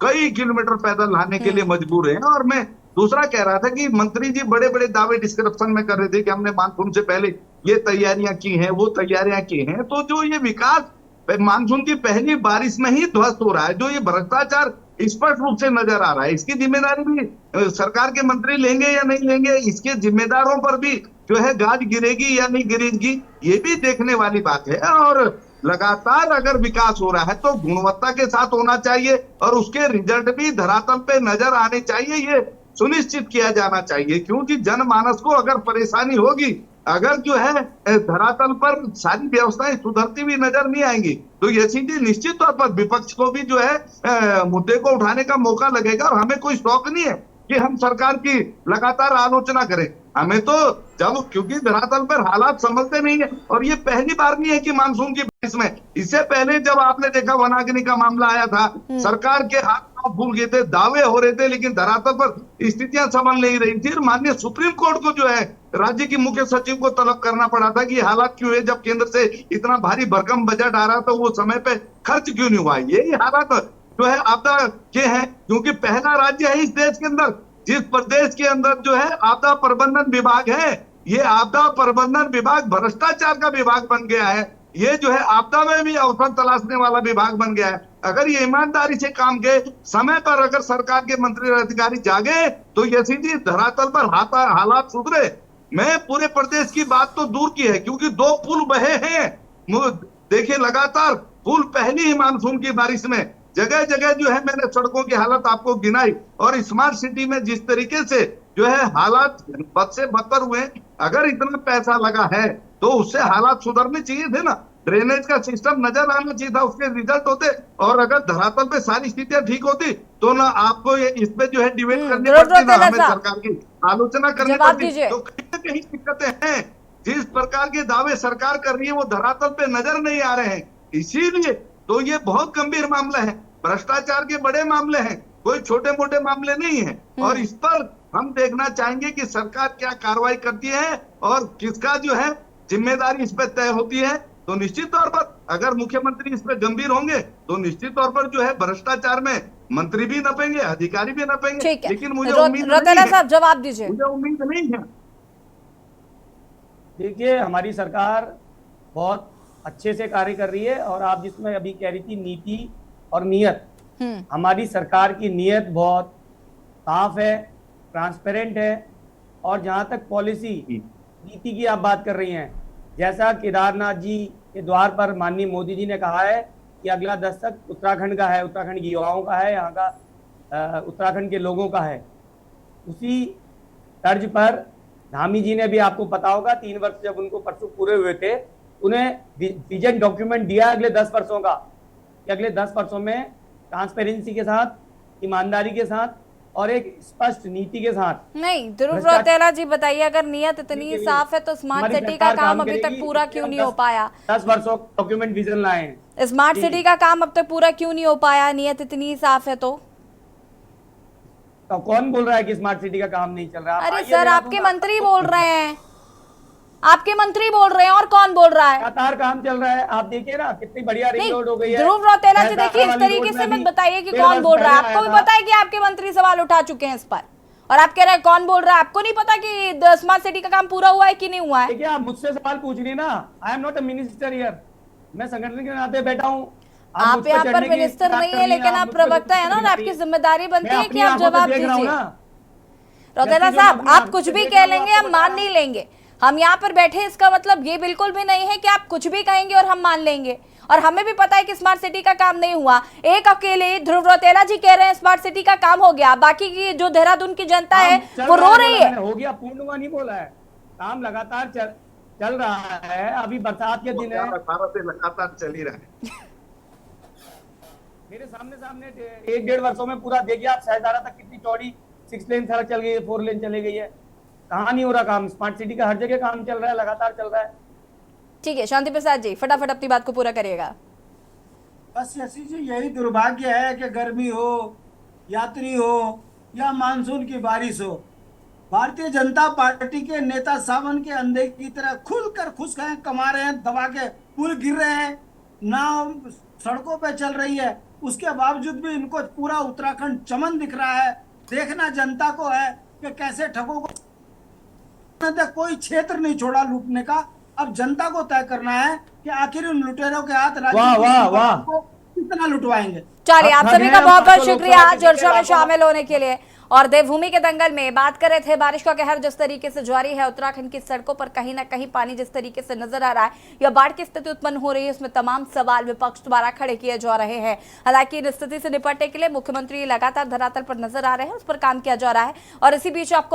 कई किलोमीटर पैदल लाने के लिए मजबूर हैं। और मैं दूसरा कह रहा था कि मंत्री जी बड़े बड़े दावे डिस्क्रिप्शन में कर रहे थे कि हमने मानसून से पहले ये तैयारियां की हैं, वो तैयारियां की हैं, तो जो ये विकास मानसून की पहली बारिश में ही ध्वस्त हो रहा है, जो ये भ्रष्टाचार स्पष्ट रूप से नजर आ रहा है, इसकी जिम्मेदारी भी सरकार के मंत्री लेंगे या नहीं लेंगे, इसके जिम्मेदारों पर भी जो है गाज गिरेगी या नहीं गिरेगी, ये भी देखने वाली बात है। और लगातार अगर विकास हो रहा है तो गुणवत्ता के साथ होना चाहिए और उसके रिजल्ट भी धरातल पे नजर आने चाहिए, ये सुनिश्चित किया जाना चाहिए। क्योंकि जनमानस को अगर परेशानी होगी, अगर जो है धरातल पर सारी व्यवस्थाएं सुधरती हुई नजर नहीं आएंगी, तो ये सीधी निश्चित तौर पर विपक्ष को भी जो है मुद्दे को उठाने का मौका लगेगा। और हमें कोई शौक नहीं है कि हम सरकार की लगातार आलोचना करें, हमें तो जब क्योंकि धरातल पर हालात समझते नहीं है। और ये पहली बार नहीं है कि मानसून की बारिश में, इससे पहले जब आपने देखा वनाग्नि का मामला आया था, सरकार के हाथ पांव फूल गए थे, दावे हो रहे थे, लेकिन धरातल पर स्थितियां संभल नहीं रही थी। माननीय सुप्रीम कोर्ट को जो है राज्य की मुख्य सचिव को तलब करना पड़ा था कि हालात क्यों है, जब केंद्र से इतना भारी भरकम बजट आ रहा था वो समय पे खर्च क्यों नहीं हुआ। यही हालात जो है आपदा के हैं, क्योंकि पहला राज्य है इस देश के अंदर जिस प्रदेश के अंदर जो है आपदा प्रबंधन विभाग है, ये आपदा प्रबंधन विभाग भ्रष्टाचार का विभाग बन गया है। ये जो है आपदा में भी अवसर तलाशने वाला विभाग बन गया है। अगर ये ईमानदारी से काम के समय पर अगर सरकार के मंत्री और अधिकारी जागे तो ये सीधी धरातल पर हालात सुधरे। मैं पूरे प्रदेश की बात तो दूर की है, क्योंकि 2 पुल बहे हैं, देखिए लगातार पुल पहली ही मानसून की बारिश में जगह जगह जो है मैंने सड़कों की हालत आपको गिनाई। और स्मार्ट सिटी में जिस तरीके से जो है हालात बद से बदतर हुए, अगर इतना पैसा लगा है तो उससे हालात सुधरने चाहिए थे ना, ड्रेनेज का सिस्टम नजर आना चाहिए था, उसके रिजल्ट होते। और अगर धरातल पे सारी स्थितियां ठीक होती तो ना आपको ये इस पे जो है डिबेट करनी पड़ती, ना हमें सरकार की आलोचना करनी पड़ती। तो कहीं ना कहीं दिक्कतें हैं, जिस प्रकार के दावे सरकार कर रही है वो धरातल पे नजर नहीं आ रहे हैं। इसीलिए तो ये बहुत गंभीर मामला है, भ्रष्टाचार के बड़े मामले हैं, कोई छोटे मोटे मामले नहीं है। और इस पर हम देखना चाहेंगे कि सरकार क्या कार्रवाई करती है और किसका जो है जिम्मेदारी इस पर तय होती है। तो निश्चित तौर पर अगर मुख्यमंत्री इस पर गंभीर होंगे तो निश्चित तौर पर जो है भ्रष्टाचार में मंत्री भी नपेंगे, अधिकारी भी नपेंगे। लेकिन मुझे उम्मीद रौतेला साहब जवाब दीजिए। मुझे उम्मीद नहीं है। देखिए, हमारी सरकार बहुत अच्छे से कार्य कर रही है। और आप जिसमें अभी कह रही थी नीति और नियत, हमारी सरकार की नियत बहुत साफ है, ट्रांसपेरेंट है। और जहां तक पॉलिसी नीति की आप बात कर रही हैं, जैसा केदारनाथ जी के द्वार पर माननीय मोदी जी ने कहा है कि अगला दस्तक उत्तराखंड का है, उत्तराखंड की युवाओं का है, यहाँ का उत्तराखंड के लोगों का है, उसी तर्ज पर धामी जी ने भी, आपको पता होगा, 3 वर्ष जब उनको परसों पूरे हुए थे, उन्हें विजन डॉक्यूमेंट दिया अगले 10 वर्षों का, कि अगले 10 वर्षों में ट्रांसपेरेंसी के साथ, ईमानदारी के साथ और एक स्पष्ट नीति के साथ। नहीं, ध्रुव रौतेला जी बताइए, अगर नियत इतनी साफ है तो स्मार्ट सिटी का काम अभी तक पूरा क्यों नहीं हो पाया? 10 वर्षों डॉक्यूमेंट विजन लाए हैं, स्मार्ट सिटी का काम अब तक पूरा क्यों नहीं हो पाया? नियत इतनी साफ है तो कौन बोल रहा है कि स्मार्ट सिटी का काम नहीं चल रहा? अरे सर, आपके मंत्री बोल रहे हैं, आपके मंत्री बोल रहे हैं और कौन बोल रहा है? लगातार काम चल रहा है, आप देखिए ना कितनी बढ़िया रिंग रोड हो गई है। ध्रुव रौतेला जी, देखिए इस वाली तरीके रोड से में मत भी बताइए कि 1.5 कौन बोल रहा है। पहले आपको भी आया पता है कि आपके मंत्री सवाल उठा चुके हैं इस पर, और आप कह रहे हैं कौन बोल रहा है? आपको नहीं पता कि स्मार्ट सिटी का काम पूरा हुआ है कि नहीं हुआ है? देखिए, आप मुझसे सवाल पूछ रही ना, I am not a minister here, मैं संगठन के नाते बैठा हूँ। आप यहाँ पर मिनिस्टर नहीं है, लेकिन आप प्रवक्ता है ना, और आपकी जिम्मेदारी बनती है कि आप जवाब दीजिए। रौतेला साहब, आप कुछ भी कह लेंगे, हम मान नहीं लेंगे। हम यहाँ पर बैठे, इसका मतलब ये बिल्कुल भी नहीं है कि आप कुछ भी कहेंगे और हम मान लेंगे। और हमें भी पता है कि स्मार्ट सिटी का काम नहीं हुआ। एक अकेले ध्रुव रौतेला जी कह रहे हैं स्मार्ट सिटी का काम हो गया, बाकी की जो देहरादून की जनता है वो रो रही है। हो गया, पूर्ण हुआ नहीं बोला है, काम लगातार चल रहा है। अभी बरसात के दिन है, 18 से लगातार चल ही रहा है। मेरे सामने 1-1.5 वर्षों में पूरा देखिए आप, शहजादा तक कितनी चौड़ी 6 लेन सड़क चल गई है, 4 लेन चली गई है। कहाँ नहीं हो रहा काम? स्मार्ट सिटी का हर जगह काम चल रहा है, लगातार चल रहा है। ठीक है शांति प्रसाद जी, फटाफट अपनी बात को पूरा करिएगा। बस यशी जी, यही दुर्भाग्य है कि गर्मी हो, यात्री हो या मानसून की बारिश हो, भारतीय जनता पार्टी के नेता सावन के अंधे की तरह खुलकर खुश हैं, कमा रहे हैं, दबा के पुल गिर रहे हैं, नाव सड़कों पे चल रही है, उसके बावजूद भी इनको पूरा उत्तराखंड चमन दिख रहा है। देखना जनता को है कि कैसे ठगों को कोई क्षेत्र नहीं छोड़ा लूटने का। अब जनता को तय करना है कि आखिर उन लुटेरों के हाथ राज्य को कितना लुटवाएंगे। चलिए, आप सभी का बहुत बहुत शुक्रिया चर्चा में शामिल होने के लिए। और देवभूमि के दंगल में बात कर रहे थे, बारिश का कहर जिस तरीके से जारी है, उत्तराखंड की सड़कों पर कहीं ना कहीं पानी जिस तरीके से नजर आ रहा है, या बाढ़ की स्थिति उत्पन्न हो रही है, उसमें तमाम सवाल विपक्ष द्वारा खड़े किए जा रहे हैं। हालांकि इन स्थिति से निपटने के लिए मुख्यमंत्री लगातार धरातल पर नजर आ रहे हैं, उस पर काम किया जा रहा है। और इसी बीच आपको